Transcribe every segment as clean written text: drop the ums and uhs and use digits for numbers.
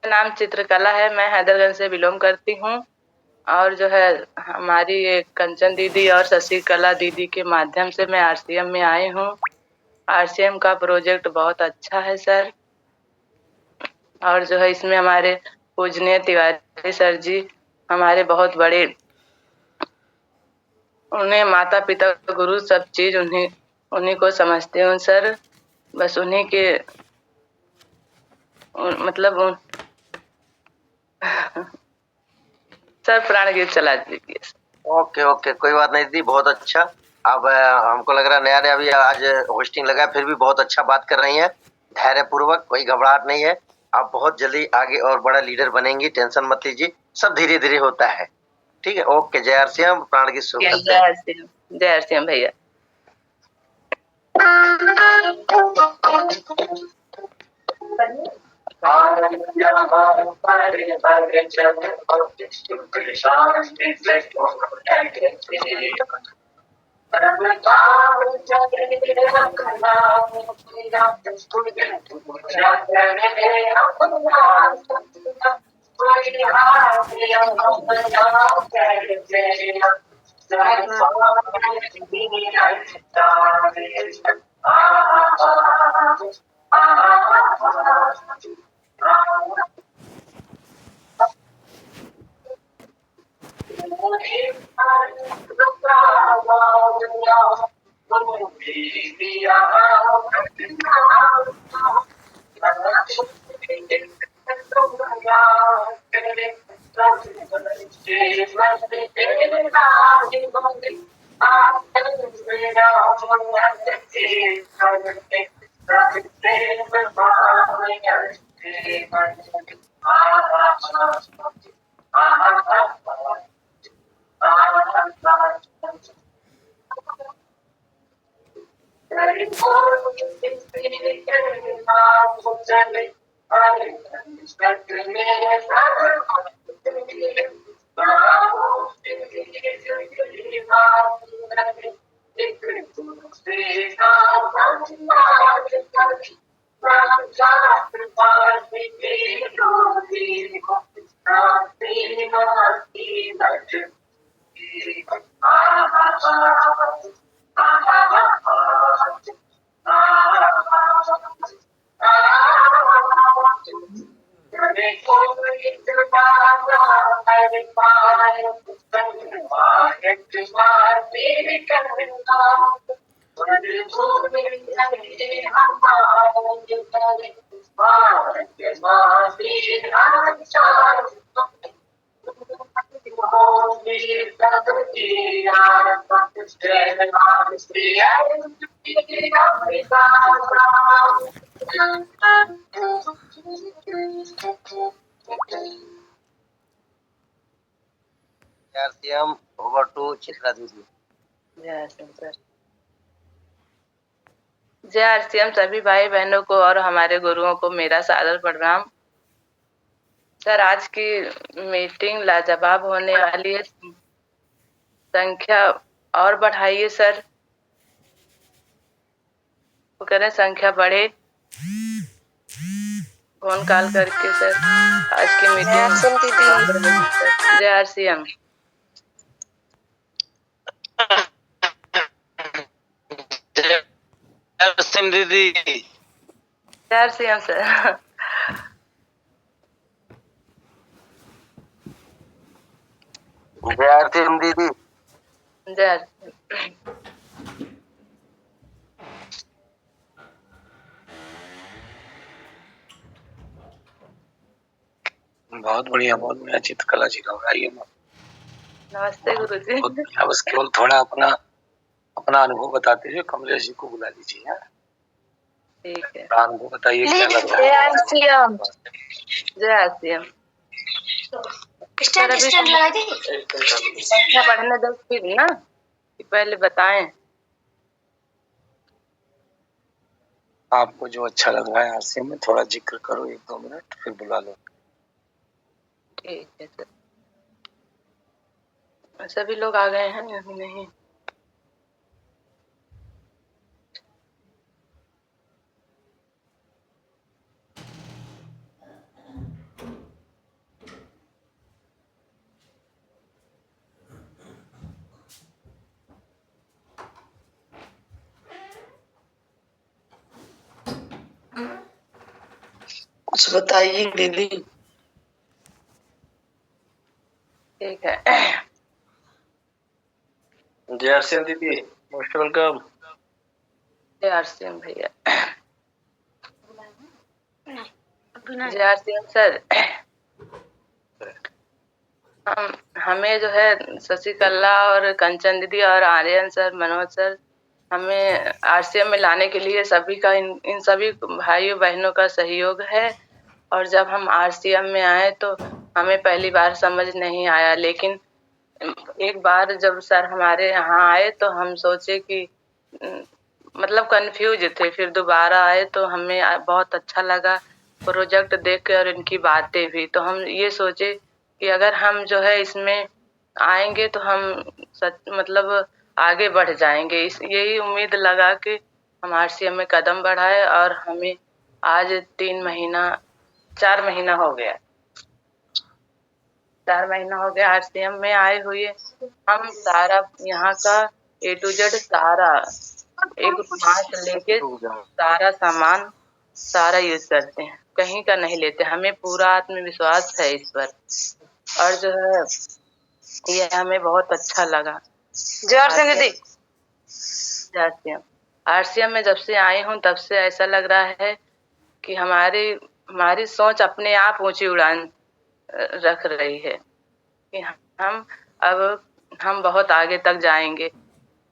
नाम चित्रकला है। मैं हैदरगंज से बिलोंग करती हूँ और जो है हमारी ये कंचन दीदी और शशिकला दीदी के माध्यम से मैं आरसीएम में आई हूँ। आरसीएम का प्रोजेक्ट बहुत अच्छा है सर। और जो है इसमें हमारे पूजनीय तिवारी सर जी हमारे बहुत बड़े, उन्हें माता पिता गुरु सब चीज उन्हीं उन्हीं को समझते हूँ सर। बस उन्हीं के मतलब सर प्राण गीत चला दीजिए। ओके ओके, कोई बात नहीं दीदी, बहुत अच्छा। अब हमको लग रहा है नया नया भी आज होस्टिंग लगा है, फिर भी बहुत अच्छा बात कर रही हैं, धैर्य पूर्वक, कोई घबराहट नहीं है। आप बहुत जल्दी आगे और बड़ा लीडर बनेंगी, टेंशन मत लीजिए, सब धीरे धीरे होता है। ठीक है, ओके। जय आरसीएम, प्राण गीत शुरू करते हैं। जय आरसीएम भैया। आरसीएम, ओवर टू चित्रा दीदी। जय आरसीएम सर। जय आरसीएम सभी भाई बहनों को और हमारे गुरुओं को मेरा सादर प्रणाम। सर आज की मीटिंग लाजवाब होने वाली है, संख्या और बढ़ाइए सर। वो कह रहे संख्या बढ़े, फोन कॉल करके सर। आज की मीटिंग जय आरसीएम। दीदी जय आरसीएम सर। जय आरसीएम दीदी। जय आरसीएम। बहुत बढ़िया चित्रकला जी का आइए। नमस्ते गुरु जी। बस केवल थोड़ा अपना अनुभव बताते हुए कमलेश जी को बुला लीजिए। ठीक है, अनुभव बताइए क्या लग रहा है। जय आरसीएम। जय आरसीएम। संख्या बढ़ने दो फिर ना, पहले बताएं आपको जो अच्छा लग रहा है आरसीएम में, थोड़ा जिक्र करो 1-2 मिनट, फिर बुला लो। ठीक है सर। सभी लोग आ गए हैं अभी नहीं? कुछ बताइए दीदी। ठीक है। जय आरसीएम दीदी, मोस्ट वेलकम। जय आरसीएम भैया। जय आरसीएम सर। हमें जो है शशिकला और कंचन दीदी और आर्यन सर, मनोज सर, हमें आरसीएम में लाने के लिए सभी का इन सभी भाइयों बहनों का सहयोग है। और जब हम आरसीएम में आए तो हमें पहली बार समझ नहीं आया, लेकिन एक बार जब सर हमारे यहाँ आए तो हम सोचे कि मतलब कंफ्यूज थे। फिर दोबारा आए तो हमें बहुत अच्छा लगा प्रोजेक्ट देख के और इनकी बातें भी। तो हम ये सोचे कि अगर हम जो है इसमें आएंगे तो हम सच मतलब आगे बढ़ जाएंगे। यही उम्मीद लगा के हम आरसीएम में कदम बढ़ाए और हमें आज 4 महीना हो गया। 4 महीना हो गया आरसीएम में आए हुए। हम सारा यहाँ का A to Z सारा एक माँ से लेके सारा सामान सारा यूज करते हैं, कहीं का नहीं लेते। हमें पूरा आत्मविश्वास है इस पर और जो है ये हमें बहुत अच्छा लगा। आरसीएम आरसीएम में जब से आई हूँ तब से ऐसा लग रहा है कि हमारी हमारी सोच अपने आप ऊंची उड़ान रख रही है कि हम अब हम बहुत आगे तक जाएंगे।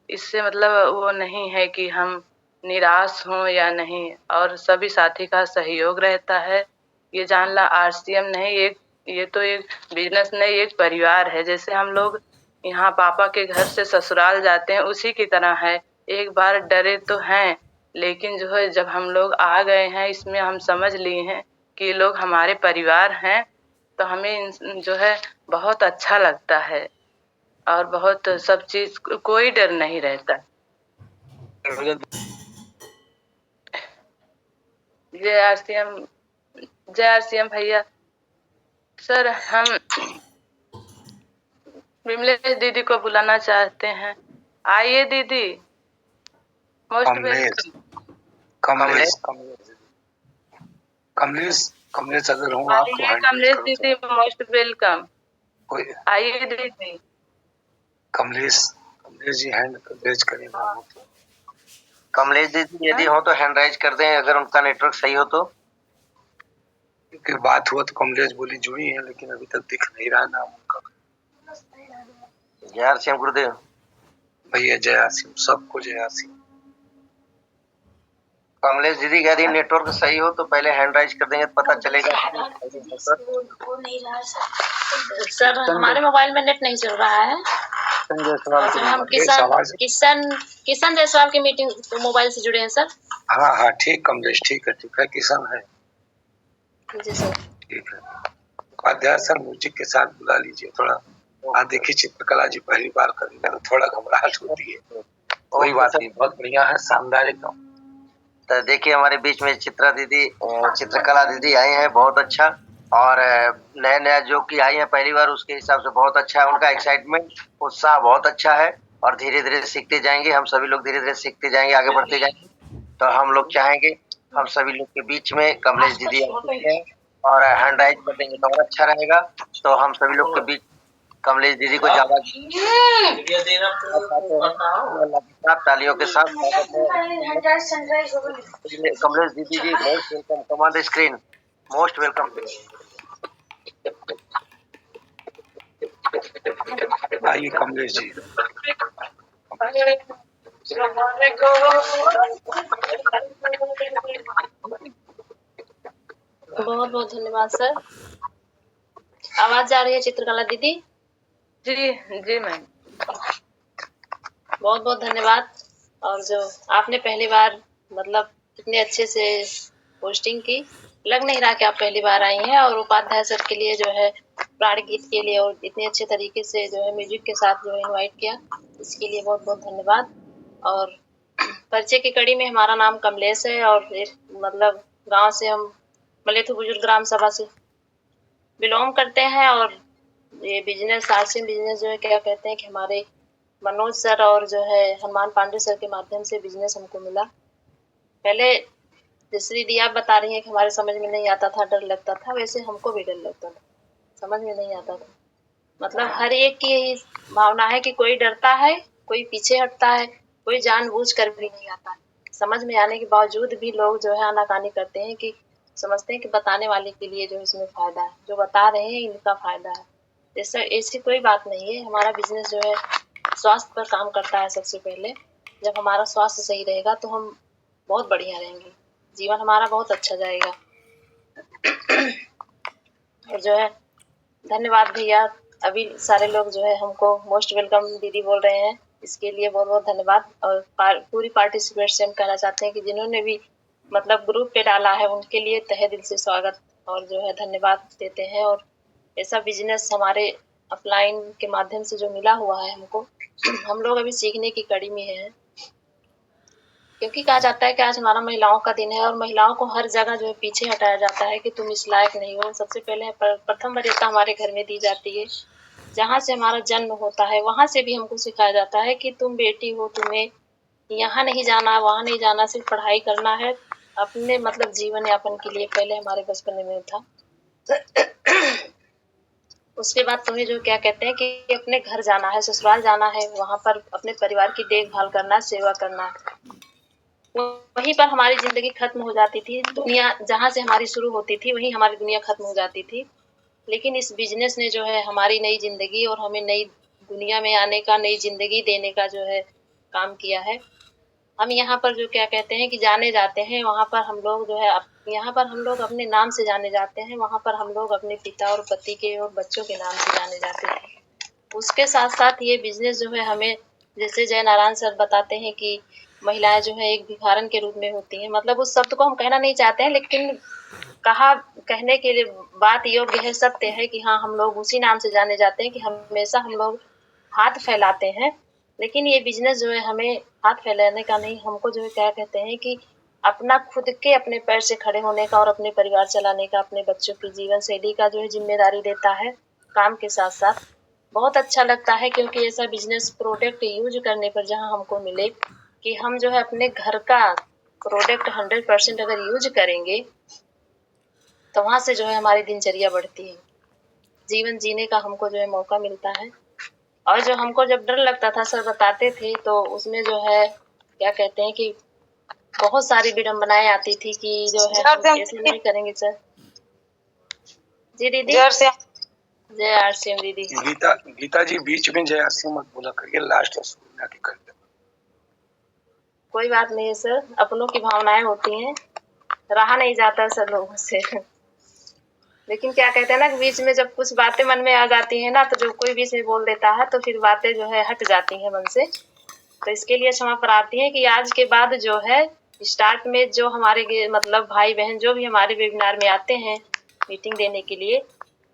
इससे मतलब वो नहीं है कि हम निराश हों या नहीं, और सभी साथी का सहयोग रहता है। ये जान ला आरसीएम नहीं, ये तो एक बिजनेस नहीं, एक परिवार है। जैसे हम लोग यहाँ पापा के घर से ससुराल जाते हैं उसी की तरह है। एक बार डरे तो हैं, लेकिन जो है जब हम लोग आ गए हैं इसमें हम समझ लिए हैं कि ये लोग हमारे परिवार हैं, तो हमें जो है बहुत अच्छा लगता है और बहुत सब चीज कोई डर नहीं रहता। जय आरसीएम। जय आरसीएम भैया। सर हम विमलेश दीदी को बुलाना चाहते हैं। आइए दीदी। Most welcome. कमलेश कमलेश कमलेश अगर हूँ आप तो आइए हैंड रेज कमलेश करो दीदी, तो। Most welcome. कोई आइए दीदी। कमलेश कमलेश जी हैंड रेज करेगा वो तो। कमलेश दीदी यदि हो तो हैंड राइज कर दें, अगर उनका नेटवर्क सही हो तो। क्योंकि बात हुआ तो कमलेश बोली जुड़ी है, लेकिन अभी तक दिख नहीं रहा नाम उनका। जय आरसीएम गुरुदेव। भैया जय आसिम, सबको जय आसिम। कमलेश दीदी का यदि नेटवर्क सही हो तो पहले हैंड राइज कर देंगे तो पता चलेगा। सर हमारे मोबाइल में नेट नहीं चल रहा है। तो हम किशन जायसवाल की मीटिंग तो मोबाइल से जुड़े हैं सर। हाँ हाँ ठीक कमलेश, ठीक है किशन है। जी सर ठीक है। उपाध्याय सर म्यूजिक के साथ बुला लीजिए थोड़ा। देखिए चित्रकला जी पहली बार करेंगे तो थोड़ा घबराहट होती है। कोई बात नहीं, बहुत बढ़िया है, शानदार एकदम। तो देखिए हमारे बीच में चित्रकला दीदी आई हैं, बहुत अच्छा। और नया नया जो कि आई है पहली बार, उसके हिसाब से बहुत अच्छा है। उनका एक्साइटमेंट, उत्साह बहुत अच्छा है और धीरे धीरे सीखते जाएंगे। हम सभी लोग धीरे धीरे सीखते जाएंगे, आगे बढ़ते जाएंगे। तो हम लोग चाहेंगे हम सभी लोग के बीच में कमलेश दीदी हैं और हैंड राइज कर देंगे तो और अच्छा रहेगा। तो हम सभी लोग के बीच कमलेश दीदी को ज्यादा तालियों के साथ कमलेश दीदी ji most welcome, come on the screen, most welcome. आइए कमलेश जी। बहुत बहुत धन्यवाद सर। आवाज जा रही है चित्रकला दीदी? जी जी मैम। बहुत बहुत धन्यवाद। और जो आपने पहली बार मतलब इतने अच्छे से पोस्टिंग की, लग नहीं रहा कि आप पहली बार आई हैं। और उपाध्याय सर के लिए जो है प्राण गीत के लिए और इतने अच्छे तरीके से जो है म्यूजिक के साथ जो है इन्वाइट किया, इसके लिए बहुत बहुत धन्यवाद। और परिचय की कड़ी में हमारा नाम कमलेश है और मतलब गांव से हम मलेथु बुजुर्ग ग्राम सभा से बिलोंग करते हैं। और ये बिजनेस आरसीएम बिजनेस जो है क्या कहते हैं कि हमारे मनोज सर और जो है हनुमान पांडे सर के माध्यम से बिजनेस हमको मिला। पहले जैसे दीदी आप बता रही हैं कि हमारे समझ में नहीं आता था, डर लगता था, वैसे हमको भी डर लगता था, समझ में नहीं आता था। मतलब हर एक की यही भावना है कि कोई डरता है, कोई पीछे हटता है, कोई जानबूझकर भी नहीं आता है। समझ में आने के बावजूद भी लोग जो है आनाकानी करते हैं कि समझते हैं कि बताने वाले के लिए जो इसमें फायदा है, जो बता रहे हैं इनका फायदा है। जैसे ऐसी कोई बात नहीं है। हमारा बिजनेस जो है स्वास्थ्य पर काम करता है। सबसे पहले जब हमारा स्वास्थ्य सही रहेगा तो हम बहुत बढ़िया रहेंगे, जीवन हमारा बहुत अच्छा जाएगा। और जो है धन्यवाद भैया, अभी सारे लोग जो है हमको मोस्ट वेलकम दीदी बोल रहे हैं, इसके लिए बहुत बहुत धन्यवाद। और पूरी पार्टिसिपेट से हम कहना चाहते हैं कि जिन्होंने भी मतलब ग्रुप पे डाला है उनके लिए तहे दिल से स्वागत और जो है धन्यवाद देते हैं। और ऐसा बिजनेस हमारे अपलाइन के माध्यम से जो मिला हुआ है हमको, हम लोग अभी सीखने की कड़ी में हैं, क्योंकि कहा जाता है कि आज हमारा महिलाओं का दिन है और महिलाओं को हर जगह जो है पीछे हटाया जाता है कि तुम इस लायक नहीं हो। सबसे पहले प्रथम वरीयता हमारे घर में दी जाती है, जहाँ से हमारा जन्म होता है वहां से भी हमको सिखाया जाता है कि तुम बेटी हो, तुम्हें यहाँ नहीं जाना, वहां नहीं जाना, सिर्फ पढ़ाई करना है अपने मतलब जीवन यापन के लिए। पहले हमारे बचपन में था। उसके बाद तुम्हें जो क्या कहते हैं कि अपने घर जाना है, ससुराल जाना है, वहां पर अपने परिवार की देखभाल करना, सेवा करना। वहीं पर हमारी जिंदगी खत्म हो जाती थी। दुनिया जहाँ से हमारी शुरू होती थी वहीं हमारी दुनिया खत्म हो जाती थी। लेकिन इस बिजनेस ने जो है हमारी नई जिंदगी और हमें नई दुनिया में आने का, नई जिंदगी देने का जो है काम किया है। हम यहाँ पर जो क्या कहते हैं कि जाने जाते हैं, वहाँ पर हम लोग जो है यहाँ पर हम लोग अपने नाम से जाने जाते हैं, वहाँ पर हम लोग अपने पिता और पति के और बच्चों के नाम से जाने जाते हैं। उसके साथ साथ ये बिजनेस जो है हमें, जैसे जय नारायण सर बताते हैं कि महिलाएं जो है एक भिखारन के रूप में होती हैं। मतलब उस शब्द को हम कहना नहीं चाहते हैं, लेकिन कहने के लिए बात योग्य है, सत्य है कि हाँ, हम लोग उसी नाम से जाने जाते हैं कि हमेशा हम लोग हाथ फैलाते हैं। लेकिन ये बिजनेस जो है हमें हाथ फैलाने का नहीं, हमको जो है क्या कहते हैं कि अपना खुद के अपने पैर से खड़े होने का और अपने परिवार चलाने का, अपने बच्चों की जीवन शैली का जो है जिम्मेदारी देता है काम के साथ साथ। बहुत अच्छा लगता है क्योंकि ऐसा बिजनेस प्रोडक्ट यूज करने पर जहाँ हमको मिले कि हम जो है अपने घर का प्रोडक्ट 100% अगर यूज करेंगे तो वहां से जो है हमारी दिनचर्या बढ़ती है, जीवन जीने का हमको जो है मौका मिलता है। और जो हमको जब डर लगता था सर बताते थे तो उसमें जो है क्या कहते हैं कि बहुत सारी विडम्बनाएं आती थी कि जो है हम ऐसे नहीं करेंगे सर। जी दीदी, जय आरसीएम दीदी। गीता जी बीच में जय आरसीएम मत बोला करिए, लास्ट में आके कर दे। कोई बात नहीं है सर, अपनों की भावनाएं होती हैं, रहा नहीं जाता सर लोगों से। लेकिन क्या कहते हैं ना कि बीच में जब कुछ बातें मन में आ जाती है ना, तो जो कोई बीच में बोल देता है तो फिर बातें जो है हट जाती हैं मन से। तो इसके लिए क्षमा प्रार्थी है कि आज के बाद जो है स्टार्ट में जो हमारे मतलब भाई बहन जो भी हमारे वेबिनार में आते हैं मीटिंग देने के लिए,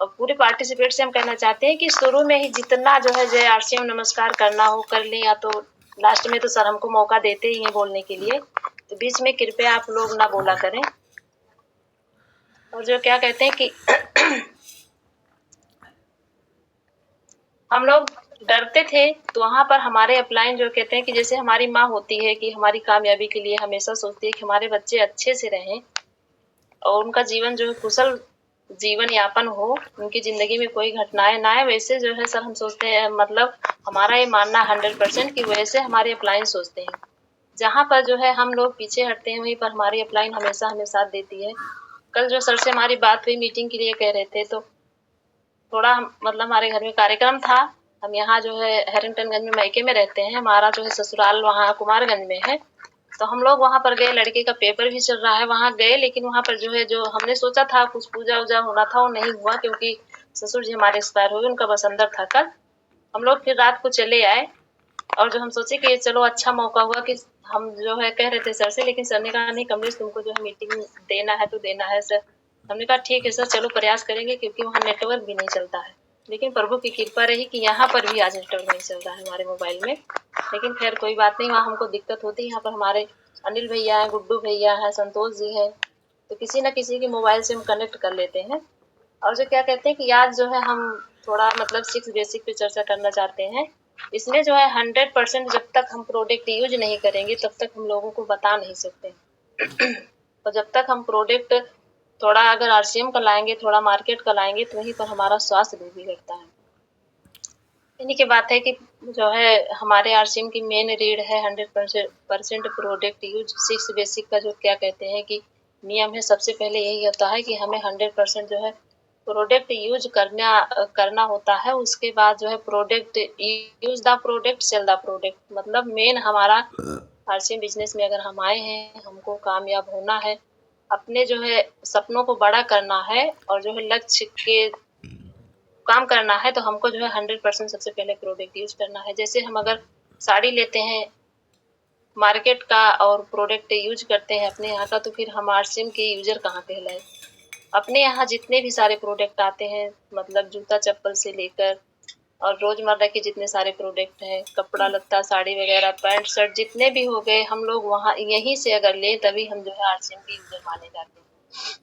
और पूरे पार्टिसिपेट से हम कहना चाहते हैं कि शुरू में ही जितना जो है जय आरसीएम नमस्कार करना हो कर लें, या तो लास्ट में तो सर हमको मौका देते ही हैं बोलने के लिए, तो बीच में कृपया आप लोग ना बोला करें। और जो क्या कहते हैं कि हम लोग डरते थे, तो वहां पर हमारे अपलाइन जो कहते हैं कि जैसे हमारी माँ होती है कि हमारी कामयाबी के लिए हमेशा सोचती है कि हमारे बच्चे अच्छे से रहें और उनका जीवन जो है कुशल जीवन यापन हो, उनकी जिंदगी में कोई घटनाएं ना आए, वैसे जो है सर हम सोचते हैं। मतलब हमारा ये मानना 100% कि वैसे हमारे अपलाइन सोचते हैं। जहाँ पर जो है हम लोग पीछे हटते हैं वहीं पर हमारी अपलाइन हमेशा हमें साथ देती है। कल जो सर से हमारी बात हुई मीटिंग के लिए कह रहे थे, तो थोड़ा मतलब हमारे घर में कार्यक्रम था। हम यहाँ जो है हैरिंगटनगंज में मायके में रहते हैं, हमारा जो है ससुराल वहाँ कुमारगंज में है। तो हम लोग वहाँ पर गए, लड़के का पेपर भी चल रहा है, वहाँ गए। लेकिन वहाँ पर जो है जो हमने सोचा था कुछ पूजा वूजा होना था वो नहीं हुआ, क्योंकि ससुर जी हमारे एक्सपायर हुए, उनका बस अंदर था कल। हम लोग फिर रात को चले आए और जो हम सोचे कि चलो अच्छा मौका हुआ कि हम जो है कह रहे थे सर से, लेकिन सर ने कहा नहीं कमलेश तुमको जो है मीटिंग देना है तो देना है सर। हमने कहा ठीक है सर, चलो प्रयास करेंगे, क्योंकि वहाँ नेटवर्क भी नहीं चलता है। लेकिन प्रभु की कृपा रही कि यहाँ पर भी आज नेटवर्क नहीं चल रहा है हमारे मोबाइल में। लेकिन खैर कोई बात नहीं, वहाँ हमको दिक्कत होती है। यहाँ पर हमारे अनिल भैया है, गुड्डू भैया है, संतोष जी है, तो किसी न किसी के मोबाइल से हम कनेक्ट कर लेते हैं। और जो क्या कहते हैं कि आज जो है हम थोड़ा मतलब 6 बेसिक पे चर्चा करना चाहते हैं। इसमें जो है 100% जब तक हम प्रोडक्ट यूज नहीं करेंगे तब तक हम लोगों को बता नहीं सकते। और जब तक हम प्रोडक्ट थोड़ा अगर आरसीएम का लाएंगे, थोड़ा मार्केट का लाएंगे, तो वहीं पर हमारा स्वास्थ्य भी बिगड़ता है। इन्हीं की बात है कि जो है हमारे आरसीएम की मेन रीड है 100% प्रोडक्ट यूज। 6 बेसिक का जो क्या कहते हैं कि नियम है, सबसे पहले यही होता है कि हमें 100% जो है प्रोडक्ट यूज करना होता है। उसके बाद जो है product use the product sell the product, मतलब मेन हमारा आरसीएम बिजनेस में अगर हम आए हैं, हमको कामयाब होना है, अपने जो है सपनों को बड़ा करना है और जो है लक्ष्य के काम करना है, तो हमको जो है 100% सबसे पहले प्रोडक्ट यूज करना है। जैसे हम अगर साड़ी लेते हैं मार्केट का और प्रोडक्ट यूज करते हैं अपने यहाँ का, तो फिर हम आरसीएम के यूजर कहाँ कहलाए। अपने यहाँ जितने भी सारे प्रोडक्ट आते हैं, मतलब जूता चप्पल से लेकर और रोजमर्रा के जितने सारे प्रोडक्ट हैं, कपड़ा लत्ता साड़ी वगैरह पैंट शर्ट जितने भी हो गए, हम लोग वहाँ यहीं से अगर ले तभी हम जो है आरसीएम के यूजर माने जाते हैं।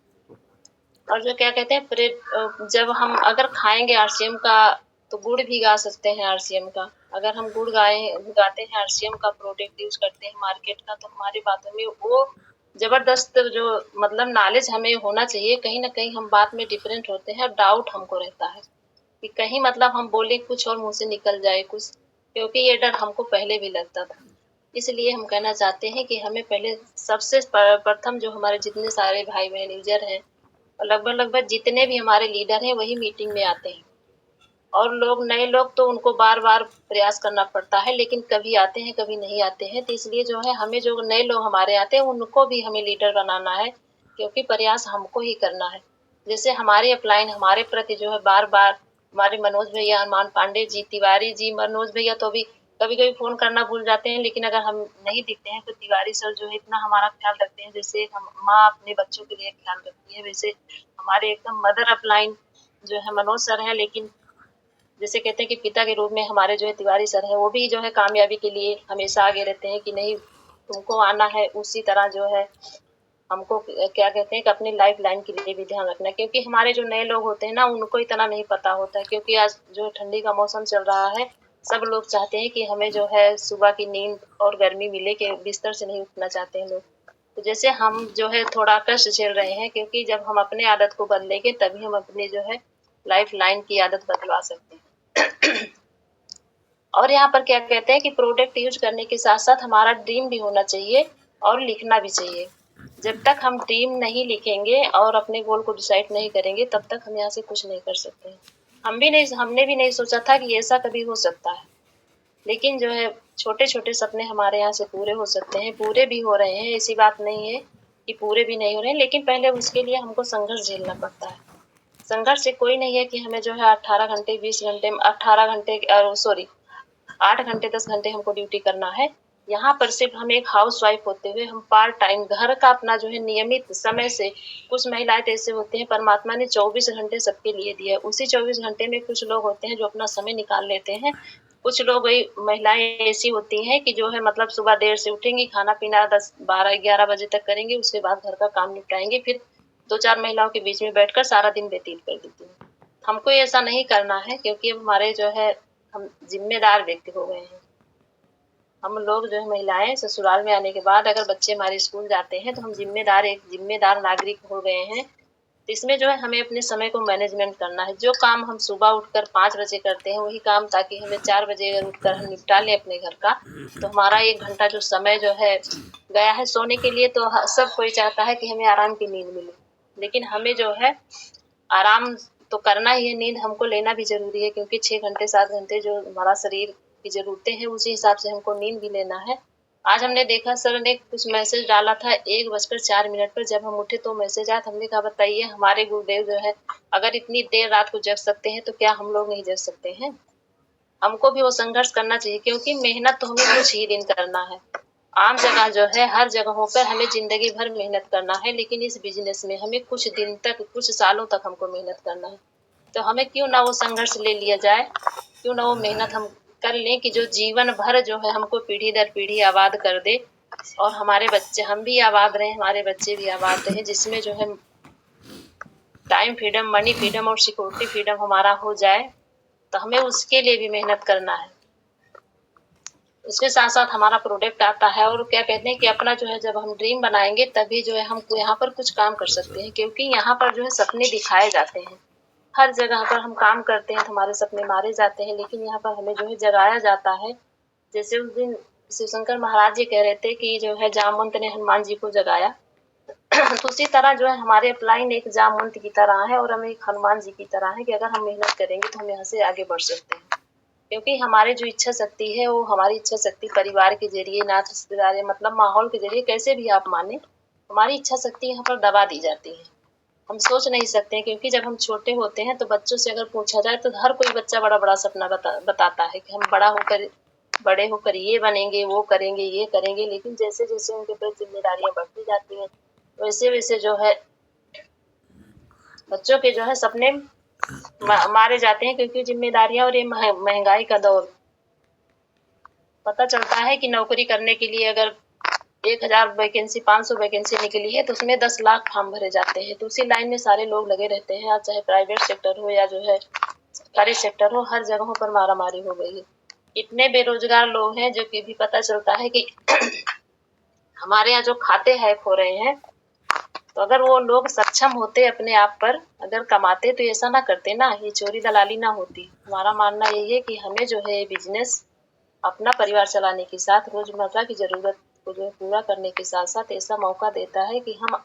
और जो क्या कहते हैं जब हम अगर खाएंगे आरसीएम का, तो गुड़ भी गा सकते हैं आरसीएम का। अगर हम गुड़ गाते हैं आरसीएम का प्रोडक्ट यूज करते हैं मार्केट का, तो हमारी बातों में वो जबरदस्त जो मतलब नॉलेज हमें होना चाहिए। कहीं ना कहीं हम बात में डिफरेंट होते हैं और डाउट हमको रहता है कि कहीं मतलब हम बोले कुछ और मुंह से निकल जाए कुछ, क्योंकि ये डर हमको पहले भी लगता था। इसलिए हम कहना चाहते हैं कि हमें पहले सबसे प्रथम जो हमारे जितने सारे भाई बहन यूजर हैं, लगभग जितने भी हमारे लीडर हैं, वही मीटिंग में आते हैं। और लोग नए लोग तो उनको बार बार प्रयास करना पड़ता है, लेकिन कभी आते हैं कभी नहीं आते हैं। तो इसलिए जो है हमें जो नए लोग हमारे आते हैं उनको भी हमें लीडर बनाना है, क्योंकि प्रयास हमको ही करना है। जैसे हमारे अपलाइन हमारे प्रति जो है बार बार हमारे मनोज भैया, हनुमान पांडे जी, तिवारी जी, मनोज भैया तो भी कभी कभी फोन करना भूल जाते हैं, लेकिन अगर हम नहीं दिखते हैं तो तिवारी सर जो है इतना हमारा ख्याल रखते हैं। जैसे हम माँ अपने बच्चों के लिए ख्याल रखती है, वैसे हमारे एकदम मदर अपलाइन जो है मनोज सर है। लेकिन जैसे कहते हैं कि पिता के रूप में हमारे जो है तिवारी सर है, वो भी जो है कामयाबी के लिए हमेशा आगे रहते हैं कि नहीं तुमको आना है। उसी तरह जो है हमको क्या कहते हैं कि अपनी लाइफ लाइन के लिए भी ध्यान रखना है, क्योंकि हमारे जो नए लोग होते हैं ना, उनको इतना नहीं पता होता है। क्योंकि आज जो ठंडी का मौसम चल रहा है, सब लोग चाहते हैं कि हमें जो है सुबह की नींद और गर्मी मिले, के बिस्तर से नहीं उठना चाहते हैं लोग। तो जैसे हम जो है थोड़ा कष्ट झेल रहे हैं, क्योंकि जब हम अपने आदत को बदलेंगे तभी हम अपने जो है लाइफ लाइन की आदत बदलवा सकते हैं। और यहाँ पर क्या कहते हैं कि प्रोडक्ट यूज करने के साथ साथ हमारा ड्रीम भी होना चाहिए और लिखना भी चाहिए। जब तक हम ड्रीम नहीं लिखेंगे और अपने गोल को डिसाइड नहीं करेंगे, तब तक हम यहाँ से कुछ नहीं कर सकते। हमने भी नहीं सोचा था कि ऐसा कभी हो सकता है, लेकिन जो है छोटे छोटे सपने हमारे यहाँ से पूरे हो सकते हैं, पूरे भी हो रहे हैं। ऐसी बात नहीं है कि पूरे भी नहीं हो रहे हैं, लेकिन पहले उसके लिए हमको संघर्ष झेलना पड़ता है। संघर्ष से कोई नहीं है कि हमें जो है 18 घंटे 20 घंटे 18 घंटे 8 घंटे 10 घंटे हमको ड्यूटी करना है। यहाँ पर सिर्फ हम एक हाउस वाइफ होते हुए हम पार्ट टाइम घर का अपना जो है नियमित समय से, कुछ महिलाएं तो ऐसे होते हैं परमात्मा ने 24 घंटे सबके लिए दिया है, उसी 24 घंटे में कुछ लोग होते हैं जो अपना समय निकाल लेते हैं। कुछ लोग महिलाएं ऐसी होती हैं कि जो है मतलब सुबह देर से उठेंगी, खाना पीना 10 12 11 बजे तक करेंगे, उसके बाद घर का काम निपटाएंगे, फिर 2-4 महिलाओं के बीच में बैठकर सारा दिन व्यतीत कर देती हैं। हमको ऐसा नहीं करना है, क्योंकि अब हमारे जो है हम जिम्मेदार व्यक्ति हो गए हैं। हम लोग जो है महिलाएं ससुराल में आने के बाद अगर बच्चे हमारे स्कूल जाते हैं, तो हम एक जिम्मेदार नागरिक हो गए हैं। तो इसमें जो है हमें अपने समय को मैनेजमेंट करना है। जो काम हम सुबह उठकर 5 बजे करते हैं, वही काम ताकि हमें 4 बजे अगर उठकर हम निपटा लें अपने घर का, तो हमारा 1 घंटा जो समय जो है गया है सोने के लिए। तो सब कोई चाहता है कि हमें आराम की नींद मिले, लेकिन हमें जो है आराम तो करना ही है, नींद हमको लेना भी जरूरी है, क्योंकि 6 घंटे 7 घंटे जो हमारा शरीर की जरूरतें हैं, उसी हिसाब से हमको नींद भी लेना है। आज हमने देखा सर ने कुछ मैसेज डाला था 1:04 पर, जब हम उठे तो मैसेज आया, हमने कहा बताइए हमारे गुरुदेव जो है अगर इतनी देर रात को जग सकते हैं, तो क्या हम लोग नहीं जग सकते हैं। हमको भी वो संघर्ष करना चाहिए, क्योंकि मेहनत तो हमें कुछ ही दिन करना है। आम जगह जो है हर जगहों पर हमें जिंदगी भर मेहनत करना है, लेकिन इस बिजनेस में हमें कुछ दिन तक, कुछ सालों तक हमको मेहनत करना है। तो हमें क्यों ना वो संघर्ष ले लिया जाए, क्यों ना वो मेहनत हम कर लें कि जो जीवन भर जो है हमको पीढ़ी दर पीढ़ी आबाद कर दे, और हमारे बच्चे, हम भी आबाद रहें, हमारे बच्चे भी आबाद रहें, जिसमें जो है टाइम फ्रीडम, मनी फ्रीडम और सिक्योरिटी फ्रीडम हमारा हो जाए। तो हमें उसके लिए भी मेहनत करना है। उसके साथ साथ हमारा प्रोडक्ट आता है। और क्या कहते हैं कि अपना जो है जब हम ड्रीम बनाएंगे तभी जो है हम यहाँ पर कुछ काम कर सकते हैं, क्योंकि यहाँ पर जो है सपने दिखाए जाते हैं। हर जगह पर हम काम करते हैं तो हमारे सपने मारे जाते हैं, लेकिन यहाँ पर हमें जो है जगाया जाता है। जैसे उस दिन शिव शंकर महाराज जी कह रहे थे कि जो है जामवंत ने हनुमान जी को जगाया तो उसी तरह जो है हमारे अपलाइन एक जामवंत की तरह है और हम एक हनुमान जी की तरह है कि अगर हम मेहनत करेंगे तो हम यहाँ से आगे बढ़ सकते हैं। क्योंकि हमारी जो इच्छा शक्ति है वो हमारी इच्छा शक्ति परिवार के जरिए, नात रिश्तेदार, मतलब माहौल के जरिए, कैसे भी आप माने, हमारी इच्छा शक्ति यहाँ पर दबा दी जाती है। हम सोच नहीं सकते हैं, क्योंकि जब हम छोटे होते हैं तो बच्चों से अगर पूछा जाए तो हर कोई बच्चा बड़ा बड़ा सपना बताता है कि हम बड़े होकर ये बनेंगे, वो करेंगे, ये करेंगे। लेकिन जैसे जैसे उनके ऊपर जिम्मेदारियां बढ़ती जाती हैं वैसे वैसे जो है बच्चों के जो है सपने मारे जाते हैं, क्योंकि जिम्मेदारियां और ये महंगाई का दौर। पता चलता है कि नौकरी करने के लिए अगर 1000 वैकेंसी, 500 वैकेंसी निकली है तो उसमें 10 लाख फॉर्म भरे जाते हैं। तो उसी लाइन में सारे लोग लगे रहते हैं, चाहे प्राइवेट सेक्टर हो या जो है सरकारी सेक्टर हो, हर जगहों पर मारामारी हो गई है। इतने बेरोजगार लोग हैं जो कि भी पता चलता है कि हमारे यहाँ जो खाते हैक हो रहे हैं, तो अगर वो लोग सक्षम होते अपने आप पर, अगर कमाते तो ऐसा ना करते ना, ये चोरी दलाली ना होती। हमारा मानना यही है कि हमें जो है बिजनेस अपना परिवार चलाने के साथ रोजमर्रा की जरूरत को जो है पूरा करने के साथ साथ ऐसा मौका देता है कि हम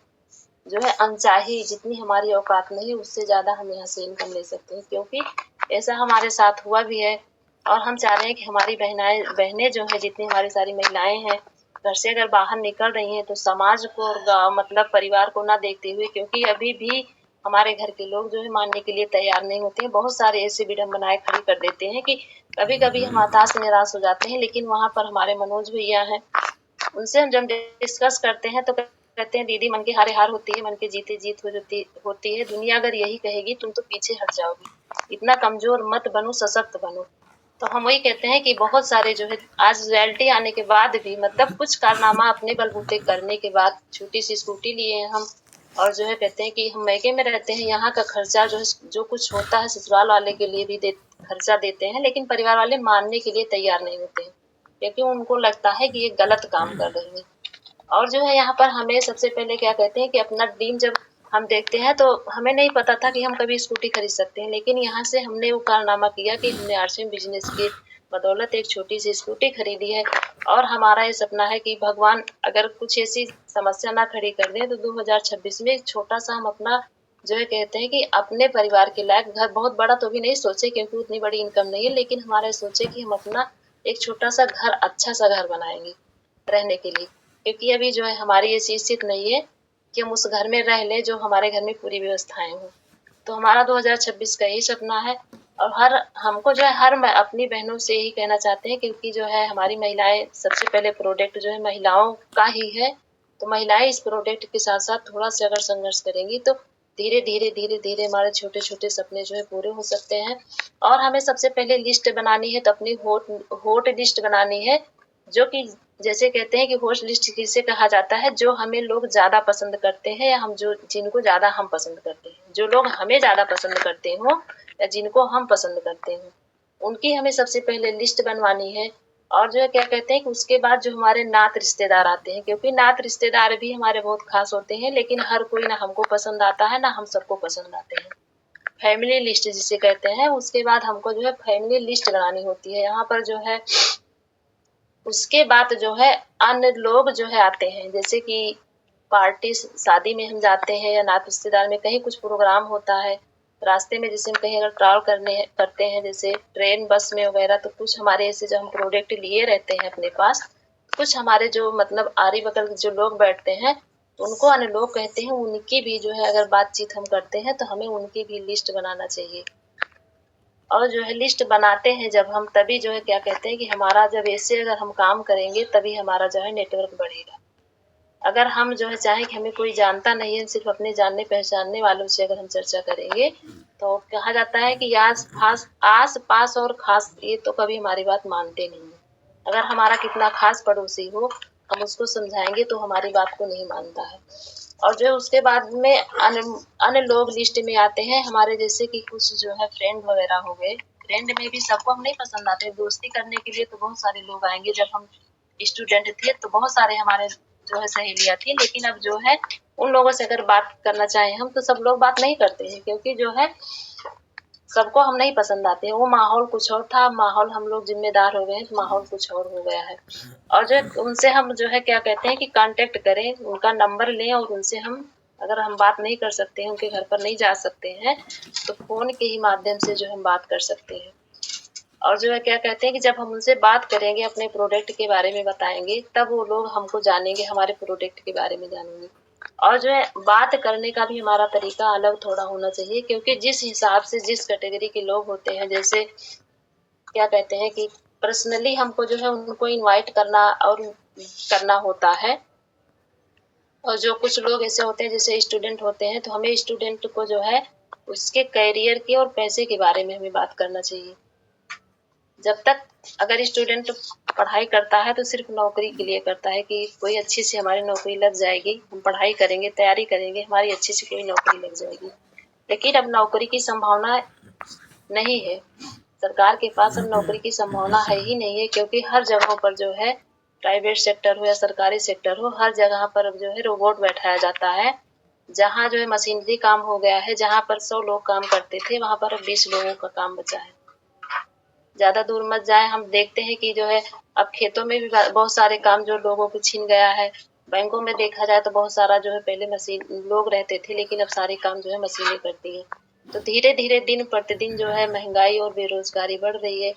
जो है अनचाही, जितनी हमारी औकात नहीं उससे ज्यादा हम यहाँ से इनकम ले सकते हैं। क्योंकि ऐसा हमारे साथ हुआ भी है और हम चाह रहे हैं कि हमारी बहनें जो है, जितनी हमारी सारी महिलाएं हैं, घर से अगर बाहर निकल रही हैं तो समाज को और मतलब परिवार को ना देखते हुए, क्योंकि अभी भी हमारे घर के लोग जो है मानने के लिए तैयार नहीं होते हैं। बहुत सारे ऐसे विडम्बनाएं खड़ी कर देते हैं कि कभी कभी हम हताश निराश हो जाते हैं। लेकिन वहां पर हमारे मनोज भैया हैं, उनसे हम जब डिस्कस करते हैं तो कहते हैं दीदी मन की हारे हार होती है, मन के जीते जीत होती है। दुनिया अगर यही कहेगी तुम तो पीछे हट जाओगी, इतना कमजोर मत बनो, सशक्त बनो। तो हम वही कहते हैं कि बहुत सारे जो है आज रियलिटी आने के बाद भी, मतलब कुछ कारनामा अपने बलबूते करने के बाद छोटी सी स्कूटी लिए हैं हम, और जो है कहते हैं कि हम मैके में रहते हैं, यहाँ का खर्चा जो है जो कुछ होता है ससुराल वाले के लिए भी खर्चा देते हैं, लेकिन परिवार वाले मानने के लिए तैयार नहीं होते हैं, क्योंकि उनको लगता है कि ये गलत काम कर रही है। और जो है यहाँ पर हमें सबसे पहले क्या कहते हैं कि अपना ड्रीम जब हम देखते हैं तो हमें नहीं पता था कि हम कभी स्कूटी खरीद सकते हैं, लेकिन यहाँ से हमने वो कारनामा किया कि हमने आरसीएम बिजनेस की बदौलत एक छोटी सी स्कूटी खरीदी है। और हमारा ये सपना है कि भगवान अगर कुछ ऐसी समस्या ना खड़ी कर दे तो 2026 में एक छोटा सा हम अपना जो है कहते हैं कि अपने परिवार के लायक घर, बहुत बड़ा तो भी नहीं सोचे क्योंकि उतनी बड़ी इनकम नहीं है, लेकिन हमारे सोचे कि हम अपना एक छोटा सा घर, अच्छा सा घर बनाएंगे रहने के लिए। क्योंकि अभी जो है हमारी ऐसी स्थिति नहीं है कि हम उस घर में रह लें जो हमारे घर में पूरी व्यवस्थाएं हों। तो हमारा 2026 का यही सपना है। और हमको जो है अपनी बहनों से यही कहना चाहते हैं, क्योंकि जो है हमारी महिलाएं सबसे पहले प्रोडक्ट जो है महिलाओं का ही है, तो महिलाएं इस प्रोडक्ट के साथ साथ थोड़ा सा अगर संघर्ष करेंगी तो धीरे धीरे हमारे छोटे छोटे सपने जो है पूरे हो सकते हैं। और हमें सबसे पहले लिस्ट बनानी है, तो अपनी होट लिस्ट बनानी है, जो कि जैसे कहते हैं कि होट लिस्ट किसे कहा जाता है, जो हमें लोग ज्यादा पसंद करते हैं या हम जो जिनको ज्यादा हम पसंद करते हैं, जो लोग हमें ज्यादा पसंद करते हो या जिनको हम पसंद करते हैं, उनकी हमें सबसे पहले लिस्ट बनवानी है। और जो है क्या कहते हैं कि उसके बाद जो हमारे नात रिश्तेदार आते हैं, क्योंकि नात रिश्तेदार भी हमारे बहुत खास होते हैं, लेकिन हर कोई ना हमको पसंद आता है ना हम सबको पसंद आते हैं। फैमिली लिस्ट जिसे कहते हैं, उसके बाद हमको जो है फैमिली लिस्ट बनानी होती है। यहाँ पर जो है उसके बाद जो है अन्य लोग जो है आते हैं, जैसे कि पार्टी शादी में हम जाते हैं या नात रिश्तेदार में कहीं कुछ प्रोग्राम होता है, रास्ते में जैसे हम कहीं अगर ट्रैवल करते हैं जैसे ट्रेन बस में वगैरह, तो कुछ हमारे ऐसे जो हम प्रोडक्ट लिए रहते हैं अपने पास, कुछ हमारे जो मतलब आरी बगल जो लोग बैठते हैं उनको अन्य लोग कहते हैं, उनकी भी जो है अगर बातचीत हम करते हैं तो हमें उनकी भी लिस्ट बनाना चाहिए। और जो है लिस्ट बनाते हैं जब हम, तभी जो है क्या कहते हैं कि हमारा जब ऐसे अगर हम काम करेंगे तभी हमारा जो है नेटवर्क बढ़ेगा। अगर हम जो है चाहे कि हमें कोई जानता नहीं है, सिर्फ अपने जानने पहचानने वालों से अगर हम चर्चा करेंगे, तो कहा जाता है कि आस पास और खास, ये तो कभी हमारी बात मानते नहीं है। अगर हमारा कितना खास पड़ोसी हो, हम उसको समझाएंगे तो हमारी बात को नहीं मानता है। और जो उसके बाद में अन्य लोग लिस्ट में आते हैं हमारे, जैसे कि कुछ जो है फ्रेंड वगैरह हो गए, फ्रेंड में भी सबको हम नहीं पसंद आते। दोस्ती करने के लिए तो बहुत सारे लोग आएंगे। जब हम स्टूडेंट थे तो बहुत सारे हमारे जो है सहेलियां थी, लेकिन अब जो है उन लोगों से अगर बात करना चाहें हम तो सब लोग बात नहीं करते हैं, क्योंकि जो है सबको हम नहीं पसंद आते हैं। वो माहौल कुछ और था, माहौल हम लोग जिम्मेदार हो गए हैं तो माहौल कुछ और हो गया है। और जो उनसे हम जो है क्या कहते हैं कि कांटेक्ट करें, उनका नंबर लें और उनसे हम अगर हम बात नहीं कर सकते हैं, उनके घर पर नहीं जा सकते हैं, तो फोन के ही माध्यम से जो हम बात कर सकते हैं। और जो है क्या कहते हैं कि जब हम उनसे बात करेंगे, अपने प्रोडक्ट के बारे में बताएंगे, तब वो लोग हमको जानेंगे, हमारे प्रोडक्ट के बारे में जानेंगे। और जो है बात करने का भी हमारा तरीका अलग थोड़ा होना चाहिए, क्योंकि जिस हिसाब से जिस कैटेगरी के लोग होते हैं, जैसे क्या कहते हैं कि पर्सनली हमको जो है उनको इनवाइट करना और करना होता है। और जो कुछ लोग ऐसे होते हैं जैसे स्टूडेंट होते हैं, तो हमें स्टूडेंट को जो है उसके करियर के और पैसे के बारे में हमें बात करना चाहिए। जब तक अगर स्टूडेंट पढ़ाई करता है तो सिर्फ नौकरी के लिए करता है कि कोई अच्छी सी हमारी नौकरी लग जाएगी, हम पढ़ाई करेंगे, तैयारी करेंगे, हमारी अच्छी सी कोई नौकरी लग जाएगी। लेकिन अब नौकरी की संभावना नहीं है, सरकार के पास अब नौकरी की संभावना है ही नहीं है, क्योंकि हर जगहों पर जो है प्राइवेट सेक्टर हो या सरकारी सेक्टर हो, हर जगह पर अब जो है रोबोट बैठाया जाता है। जहाँ जो है मशीनरी काम हो गया है, जहाँ पर 100 लोग काम करते थे वहां पर अब 20 लोगों का काम बचा है। ज्यादा दूर मत जाए, हम देखते हैं कि जो है अब खेतों में भी बहुत सारे काम जो लोगों को छीन गया है। बैंकों में देखा जाए तो बहुत सारा जो है पहले मशीन लोग रहते थे, लेकिन अब सारे काम जो है मशीनें करती है। तो धीरे धीरे दिन प्रतिदिन जो है महंगाई और बेरोजगारी बढ़ रही है।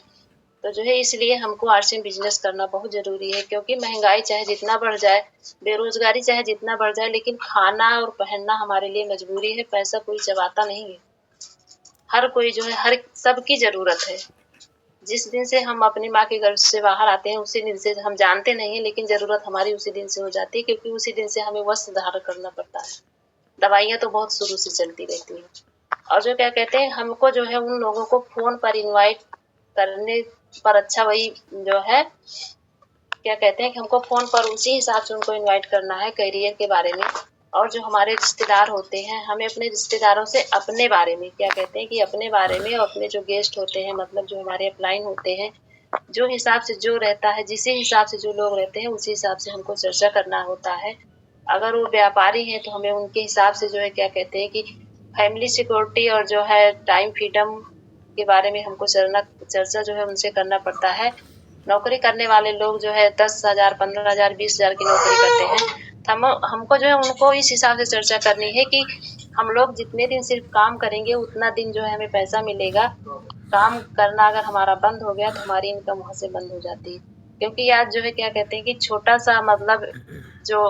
तो जो है इसलिए हमको आरसीएम बिजनेस करना बहुत जरूरी है, क्योंकि महंगाई चाहे जितना बढ़ जाए, बेरोजगारी चाहे जितना बढ़ जाए, लेकिन खाना और पहनना हमारे लिए मजबूरी है। पैसा कोई चबाता नहीं है, हर कोई जो है हर सबकी जरूरत है। जिस दिन से हम अपनी माँ के गर्भ से बाहर आते हैं उसी दिन से हम जानते नहीं है, लेकिन जरूरत हमारी उसी दिन से हो जाती है, क्योंकि उसी दिन से हमें वस्त्र धारण करना पड़ता है। दवाइयाँ तो बहुत शुरू से चलती रहती हैं। और जो क्या कहते हैं हमको जो है उन लोगों को फोन पर इनवाइट करने पर अच्छा वही जो है क्या कहते हैं कि हमको फोन पर उसी हिसाब से उनको इनवाइट करना है करियर के बारे में। और जो हमारे रिश्तेदार होते हैं, हमें अपने रिश्तेदारों से अपने बारे में क्या कहते हैं कि अपने बारे में, और अपने जो गेस्ट होते हैं मतलब जो हमारे अपलाइन होते हैं, जो हिसाब से जो रहता है, जिस हिसाब से जो लोग रहते हैं उसी हिसाब से हमको चर्चा करना होता है। अगर वो व्यापारी हैं तो हमें उनके हिसाब से जो है क्या कहते हैं कि फैमिली सिक्योरिटी और जो है टाइम फ्रीडम के बारे में हमको चर्चा जो है उनसे करना पड़ता है। नौकरी करने वाले लोग जो है 10,000, 15,000, 20,000 की नौकरी करते हैं, हमको जो है उनको इस हिसाब से चर्चा करनी है कि हम लोग जितने दिन सिर्फ काम करेंगे उतना दिन जो है हमें पैसा मिलेगा। काम करना अगर हमारा बंद हो गया तो हमारी इनकम वहां से बंद हो जाती है। क्योंकि आज जो है क्या कहते हैं कि छोटा सा मतलब जो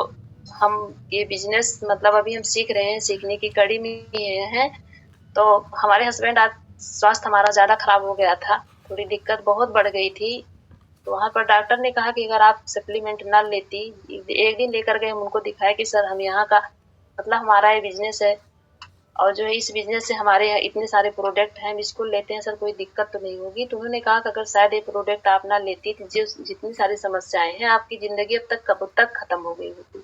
हम ये बिजनेस मतलब अभी हम सीख रहे हैं, सीखने की कड़ी में हैं। तो हमारे हस्बैंड आज स्वास्थ्य हमारा ज्यादा खराब हो गया था, थोड़ी दिक्कत बहुत बढ़ गई थी। तो वहां पर डॉक्टर ने कहा कि अगर आप सप्लीमेंट ना लेती, एक दिन लेकर गए, हम उनको दिखाया कि सर हम यहाँ का मतलब हमारा ये बिजनेस है और जो है इस बिजनेस से हमारे यहाँ इतने सारे प्रोडक्ट हैं, हम इसको लेते हैं सर, कोई दिक्कत तो नहीं होगी। तो उन्होंने कहा कि अगर शायद ये प्रोडक्ट आप ना लेती तो जितनी सारी समस्याएं हैं आपकी जिंदगी अब तक कब तक खत्म हो गई होती।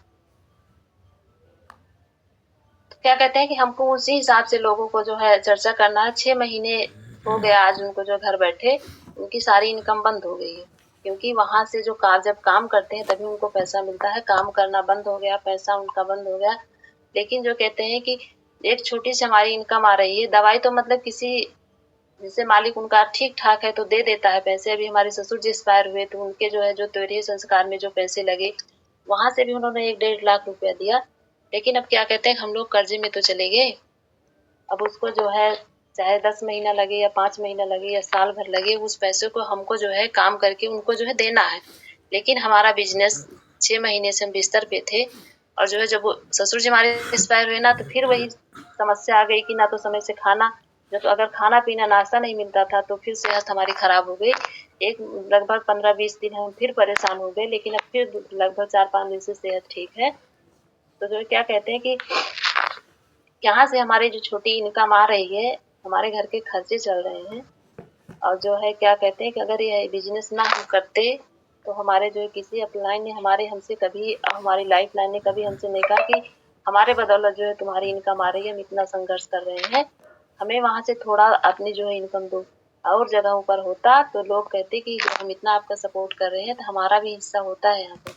तो क्या कहते हैं कि हमको उसी हिसाब से लोगों को जो है चर्चा करना है। 6 महीने हो गया आज उनको जो घर बैठे उनकी सारी इनकम बंद हो गई है, क्योंकि वहां से जो जब काम करते हैं तभी उनको पैसा मिलता है। काम करना बंद हो गया, पैसा उनका बंद हो गया। लेकिन जो कहते हैं कि एक छोटी सी हमारी इनकम आ रही है, दवाई तो मतलब किसी जैसे मालिक उनका ठीक ठाक है तो दे देता है पैसे। अभी हमारे ससुर जी एक्सपायर हुए तो उनके जो है जो तोरीय संस्कार में जो पैसे लगे वहां से भी उन्होंने 1-1.5 लाख रुपया दिया। लेकिन अब क्या कहते हैं हम लोग कर्जे में तो चले गए। अब उसको जो है चाहे 10 महीना लगे या 5 महीना लगे या साल भर लगे, उस पैसे को हमको जो है काम करके उनको जो है देना है। लेकिन हमारा बिजनेस 6 महीने से हम बिस्तर पे थे और जो है जब ससुर जी हमारे एक्सपायर हुए ना, तो फिर वही समस्या आ गई कि ना तो समय से खाना, जब अगर खाना पीना नाश्ता नहीं मिलता था तो फिर सेहत हमारी खराब हो गई। एक लगभग 15-20 दिन हम फिर परेशान हो गए, लेकिन अब फिर लगभग 4-5 दिन से सेहत ठीक है। तो जो क्या कहते हैं कि यहाँ से हमारी जो छोटी इनकम आ रही है, हमारे घर के खर्चे चल रहे हैं। और जो है क्या कहते हैं कि अगर ये बिजनेस ना हम करते तो हमारे जो है किसी अपलाइन ने हमसे कभी, हमारी लाइफ लाइन ने कभी हमसे नहीं कहा कि हमारे बदौलत जो है तुम्हारी इनकम आ रही है, हम इतना संघर्ष कर रहे हैं, हमें वहां से थोड़ा अपनी जो है इनकम दो। और जगहों पर होता तो लोग कहते कि जो हम इतना आपका सपोर्ट कर रहे हैं तो हमारा भी हिस्सा होता है यहाँ पर।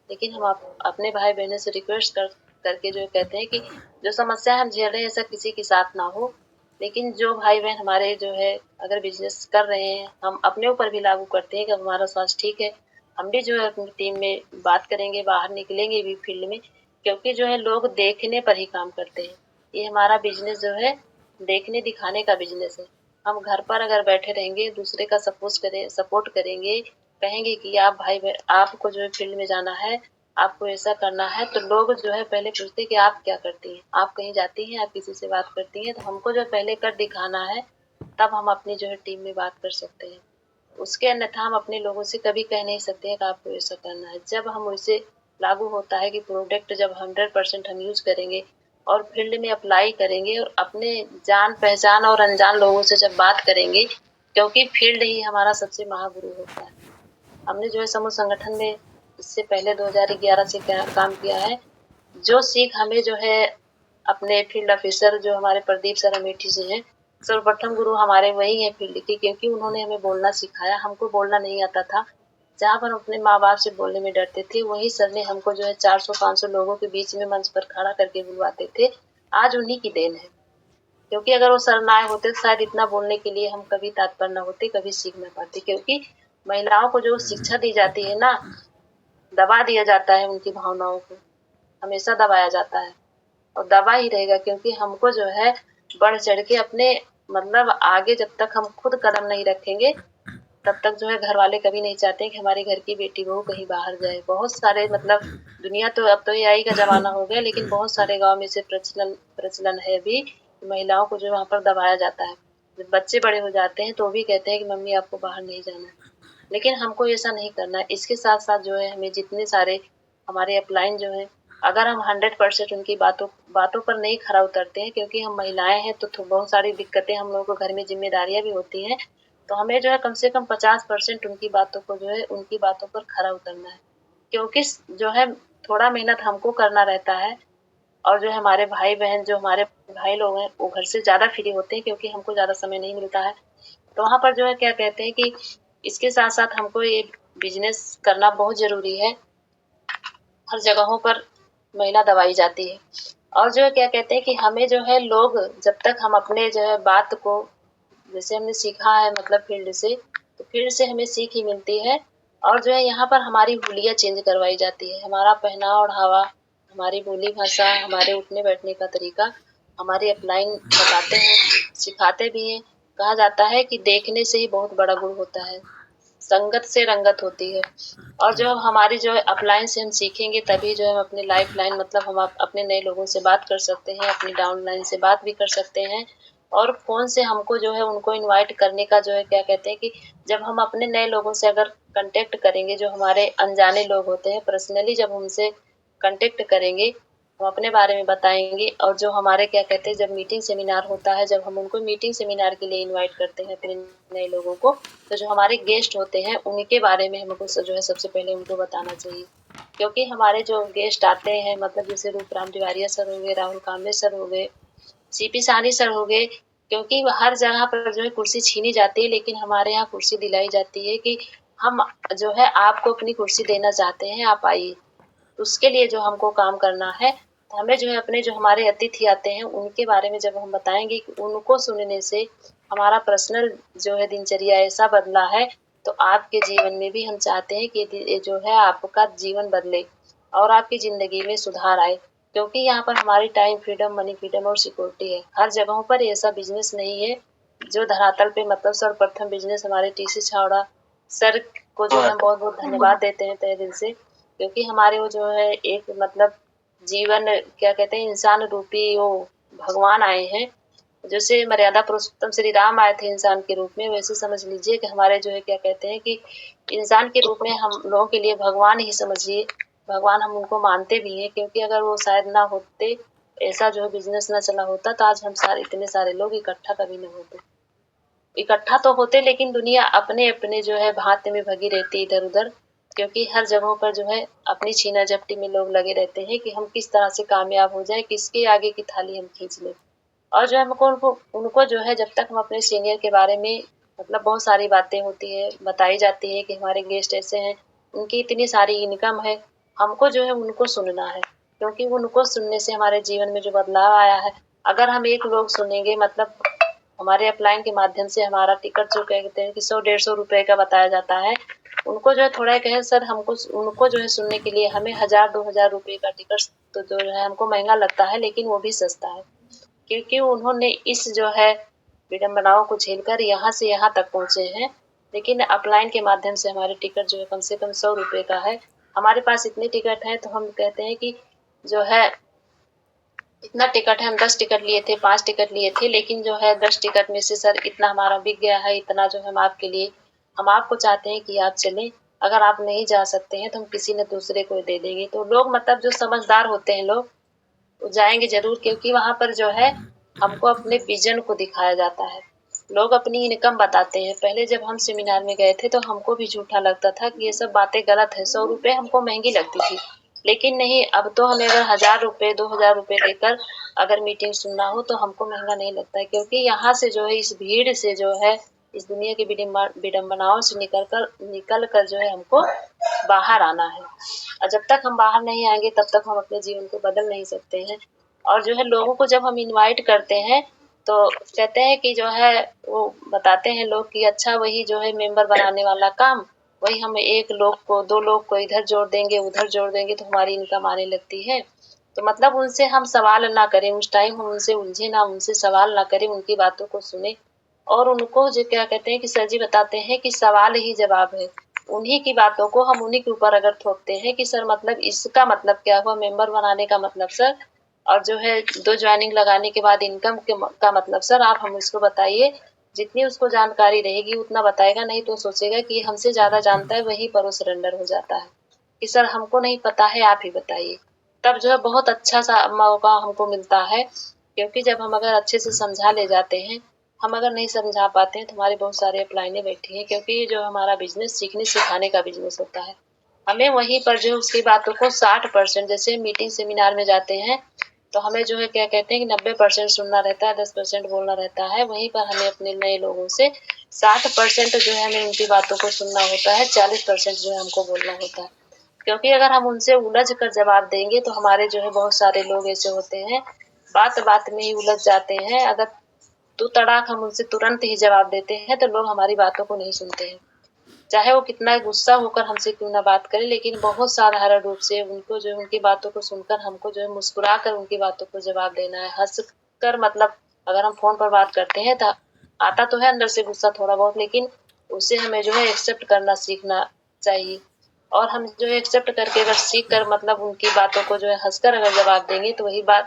लेकिन हम अपने भाई बहनों से रिक्वेस्ट करके जो कहते हैं कि जो समस्या हम झेल रहे हैं ऐसा किसी के साथ ना हो। लेकिन जो भाई बहन हमारे जो है अगर बिजनेस कर रहे हैं, हम अपने ऊपर भी लागू करते हैं कि हमारा स्वास्थ्य ठीक है, हम भी जो है अपनी टीम में बात करेंगे, बाहर निकलेंगे भी फील्ड में, क्योंकि जो है लोग देखने पर ही काम करते हैं। ये हमारा बिजनेस जो है देखने दिखाने का बिजनेस है। हम घर पर अगर बैठे रहेंगे, दूसरे का सपोर्ट करेंगे, कहेंगे कि आप आपको जो है फील्ड में जाना है, आपको ऐसा करना है, तो लोग जो है पहले पूछते हैं कि आप क्या करती हैं, आप कहीं जाती हैं, आप किसी से बात करती हैं, तो हमको जो पहले कर दिखाना है, तब हम अपनी जो है टीम में बात कर सकते हैं। उसके अन्यथा हम अपने लोगों से कभी कह नहीं सकते हैं कि आपको ऐसा करना है। जब हम वैसे लागू होता है कि प्रोडक्ट जब 100% हम यूज करेंगे और फील्ड में अप्लाई करेंगे और अपने जान पहचान और अनजान लोगों से जब बात करेंगे, क्योंकि फील्ड ही हमारा सबसे महागुरु होता है। हमने जो है समूह संगठन में इससे पहले 2011 से काम किया है। जो सीख हमें जो है अपने फील्ड ऑफिसर जो हमारे प्रदीप सर अमेठी जी हैं, सर्वप्रथम गुरु हमारे वही हैं फील्ड के, क्योंकि उन्होंने हमें बोलना सिखाया। हमको बोलना नहीं आता था, जहाँ पर हम अपने माँ बाप से बोलने में डरते थे, वही सर ने हमको जो है 400-500 लोगों के बीच में मंच पर खड़ा करके बुलवाते थे। आज उन्हीं की देन है, क्योंकि अगर वो सर ना आए होते तो शायद इतना बोलने के लिए हम कभी तत्पर न होते, कभी सीख न पाते। क्योंकि महिलाओं को जो शिक्षा दी जाती है ना, दबा दिया जाता है, उनकी भावनाओं को हमेशा दबाया जाता है और दबा ही रहेगा, क्योंकि हमको जो है बढ़ चढ़ के अपने मतलब आगे जब तक हम खुद कदम नहीं रखेंगे, तब तक जो है घर वाले कभी नहीं चाहते कि हमारे घर की बेटी बहू कहीं बाहर जाए। बहुत सारे मतलब दुनिया तो अब तो एआई का जमाना हो गया, लेकिन बहुत सारे गांव में से प्रचलन है भी, महिलाओं को जो वहाँ पर दबाया जाता है। जब बच्चे बड़े हो जाते हैं तो भी कहते हैं कि मम्मी आपको बाहर नहीं जाना है। लेकिन हमको ऐसा नहीं करना है। इसके साथ साथ जो है हमें जितने सारे हमारे अपलाइन जो है, अगर हम 100% उनकी बातों पर नहीं खरा उतरते हैं, क्योंकि हम महिलाएं हैं तो बहुत सारी दिक्कतें हम लोगों को घर में जिम्मेदारियां भी होती हैं, तो हमें जो है कम से कम 50% उनकी बातों को जो है उनकी बातों पर खरा उतरना है। क्योंकि जो है थोड़ा मेहनत हमको करना रहता है और जो हमारे भाई बहन जो हमारे भाई लोग हैं वो घर से ज्यादा फ्री होते हैं, क्योंकि हमको ज्यादा समय नहीं मिलता है। तो वहाँ पर जो है क्या कहते हैं कि इसके साथ साथ हमको ये बिजनेस करना बहुत जरूरी है। हर जगहों पर महिला दबाई जाती है और जो है क्या कहते हैं कि हमें जो है लोग जब तक हम अपने जो है बात को, जैसे हमने सीखा है मतलब फील्ड से, तो फील्ड से हमें सीख ही मिलती है। और जो है यहाँ पर हमारी हुलिया चेंज करवाई जाती है, हमारा पहनावा ओढ़ावा, हमारी बोली भाषा, हमारे उठने बैठने का तरीका, हमारी अपलाइन बताते हैं, सिखाते भी हैं। कहा जाता है कि देखने से ही बहुत बड़ा गुण होता है, संगत से रंगत होती है। और जो हमारी जो अपलाइन से हम सीखेंगे, तभी जो हम अपने लाइफ लाइन मतलब हम अपने नए लोगों से बात कर सकते हैं, अपनी डाउन लाइन से बात भी कर सकते हैं। और फोन से हमको जो है उनको इनवाइट करने का जो है क्या कहते हैं कि जब हम अपने नए लोगों से अगर कांटेक्ट करेंगे, जो हमारे अनजाने लोग होते हैं, पर्सनली जब हमसे कांटेक्ट करेंगे, हम अपने बारे में बताएंगे। और जो हमारे क्या कहते हैं जब मीटिंग सेमिनार होता है, जब हम उनको मीटिंग सेमिनार के लिए इनवाइट करते हैं अपने नए लोगों को, तो जो हमारे गेस्ट होते हैं उनके बारे में हमको जो है सबसे पहले उनको बताना चाहिए। क्योंकि हमारे जो गेस्ट आते हैं मतलब जैसे रूपराम तिवारी सर हो गए, राहुल कांबे सर हो गए, सीपी साहनी सर हो गए, क्योंकि हर जगह पर जो है कुर्सी छीनी जाती है, लेकिन हमारे यहाँ कुर्सी दिलाई जाती है कि हम जो है आपको अपनी कुर्सी देना चाहते हैं, आप आइए। उसके लिए जो हमको काम करना है, तो हमें जो है अपने जो हमारे अतिथि आते हैं उनके बारे में जब हम बताएंगे कि उनको सुनने से हमारा पर्सनल जो है दिनचर्या ऐसा बदला है, तो आपके जीवन में भी हम चाहते हैं कि जो है आपका जीवन बदले और आपकी जिंदगी में सुधार आए। क्योंकि यहाँ पर हमारी टाइम फ्रीडम, मनी फ्रीडम और सिक्योरिटी है। हर जगहों पर ऐसा बिजनेस नहीं है जो धरातल पे मतलब सर्वप्रथम बिजनेस हमारे टीसी छावड़ा सर को जो है बहुत बहुत धन्यवाद देते हैं तहे दिल से। क्योंकि हमारे वो जो है एक मतलब जीवन क्या कहते हैं इंसान रूपी वो भगवान आए हैं। जैसे मर्यादा पुरुषोत्तम श्री राम आए थे इंसान के रूप में, वैसे समझ लीजिए कि हमारे जो है क्या कहते हैं कि इंसान के रूप में हम लोगों के लिए भगवान ही समझिए। भगवान हम उनको मानते भी हैं, क्योंकि अगर वो शायद ना होते, ऐसा जो है बिजनेस ना चला होता, तो आज हम सारे इतने सारे लोग इकट्ठा कभी नहीं होते। इकट्ठा तो होते, लेकिन दुनिया अपने अपने जो है भांति में भगी रहती इधर उधर। क्योंकि हर जगहों पर जो है अपनी छीना झपटी में लोग लगे रहते हैं कि हम किस तरह से कामयाब हो जाए, किसके आगे की थाली हम खींच लें। और जो है हमको उनको जो है जब तक हम अपने सीनियर के बारे में मतलब बहुत सारी बातें होती है, बताई जाती है कि हमारे गेस्ट ऐसे हैं, उनकी इतनी सारी इनकम है, हमको जो है उनको सुनना है, क्योंकि उनको सुनने से हमारे जीवन में जो बदलाव आया है, अगर हम एक लोग सुनेंगे मतलब हमारे अपलाइन के माध्यम से हमारा टिकट जो कहते हैं कि 100-150 रुपए का बताया जाता है, उनको जो है थोड़ा कहे सर हमको उनको जो है सुनने के लिए हमें 1000-2000 रुपए का टिकट तो जो है हमको महंगा लगता है, लेकिन वो भी सस्ता है, क्योंकि उन्होंने इस जो है विडंबनाओं को झेलकर यहाँ से यहाँ तक पहुंचे हैं। लेकिन अपलाइन के माध्यम से हमारे टिकट जो है कम से कम 100 रुपए का है। हमारे पास इतने टिकट हैं तो हम कहते हैं कि जो है इतना टिकट है, हम 10 टिकट लिए थे, 5 टिकट लिए थे, लेकिन जो है 10 टिकट में से सर इतना हमारा बिक गया है, इतना जो हम आपके लिए हम आपको चाहते हैं कि आप चलें, अगर आप नहीं जा सकते हैं तो हम किसी न दूसरे को दे देंगे। तो लोग मतलब जो समझदार होते हैं लोग, वो जाएंगे जरूर, क्योंकि वहां पर जो है हमको अपने विजन को दिखाया जाता है। लोग अपनी इनकम बताते हैं। पहले जब हम सेमिनार में गए थे तो हमको भी झूठा लगता था कि ये सब बातें गलत है, 100 रुपए हमको महंगी लगती थी, लेकिन नहीं, अब तो हमें अगर 1000 रुपए 2000 रुपए देकर अगर मीटिंग सुनना हो तो हमको महंगा नहीं लगता है, क्योंकि यहाँ से जो है इस भीड़ से जो है इस दुनिया की विडंबनाओं से निकल कर जो है हमको बाहर आना है, और जब तक हम बाहर नहीं आएंगे तब तक हम अपने जीवन को बदल नहीं सकते हैं। और जो है लोगों को जब हम इनवाइट करते हैं तो कहते हैं कि जो है वो बताते हैं लोग कि अच्छा वही जो है मेंबर बनाने वाला काम, वही हम एक लोग को 2 लोग को इधर जोड़ देंगे उधर जोड़ देंगे तो हमारी इनकम आने लगती है। तो मतलब उनसे हम सवाल ना करें, उस टाइम हम उनसे उलझे ना, उनसे सवाल ना करें, उनकी बातों को सुने और उनको जो क्या कहते हैं कि सर जी बताते हैं कि सवाल ही जवाब है। उन्हीं की बातों को हम उन्हीं के ऊपर अगर थोपते हैं कि सर मतलब इसका मतलब क्या हुआ, मेंबर बनाने का मतलब सर, और जो है 2 ज्वाइनिंग लगाने के बाद इनकम का मतलब सर, आप हम इसको बताइए। जितनी उसको जानकारी रहेगी उतना बताएगा, नहीं तो सोचेगा कि हमसे ज्यादा जानता है, वहीं पर वो सरेंडर हो जाता है कि सर हमको नहीं पता है, आप ही बताइए। तब जो है बहुत अच्छा सा मौका हमको मिलता है, क्योंकि जब हम अगर अच्छे से समझा ले जाते हैं, हम अगर नहीं समझा पाते हैं तो हमारे बहुत सारे अपलाइनें बैठी हैं, क्योंकि ये जो हमारा बिजनेस सीखने सिखाने का बिजनेस होता है। हमें वहीं पर जो है उसकी बातों को 60% जैसे मीटिंग सेमिनार में जाते हैं तो हमें जो है क्या कहते हैं कि 90% सुनना रहता है, 10% बोलना रहता है। वहीं पर हमें अपने नए लोगों से 60% जो है हमें उनकी बातों को सुनना होता है, 40% जो है हमको बोलना होता है, क्योंकि अगर हम उनसे उलझ कर जवाब देंगे तो हमारे जो है बहुत सारे लोग ऐसे होते हैं बात बात में ही उलझ जाते हैं। अगर तो तड़ाक हम उनसे तुरंत ही जवाब देते हैं तो लोग हमारी बातों को नहीं सुनते हैं, चाहे वो कितना गुस्सा होकर हमसे क्यों ना बात करें, लेकिन बहुत साधारण रूप से उनको जो उनकी बातों को सुनकर हमको जो है मुस्कुरा कर उनकी बातों को जवाब देना है, हंस कर। मतलब अगर हम फोन पर बात करते हैं तो आता तो है अंदर से गुस्सा थोड़ा बहुत, लेकिन उसे हमें जो है एक्सेप्ट करना सीखना चाहिए। और हम जो है एक्सेप्ट करके अगर सीख कर मतलब उनकी बातों को जो है हंसकर अगर जवाब देंगे तो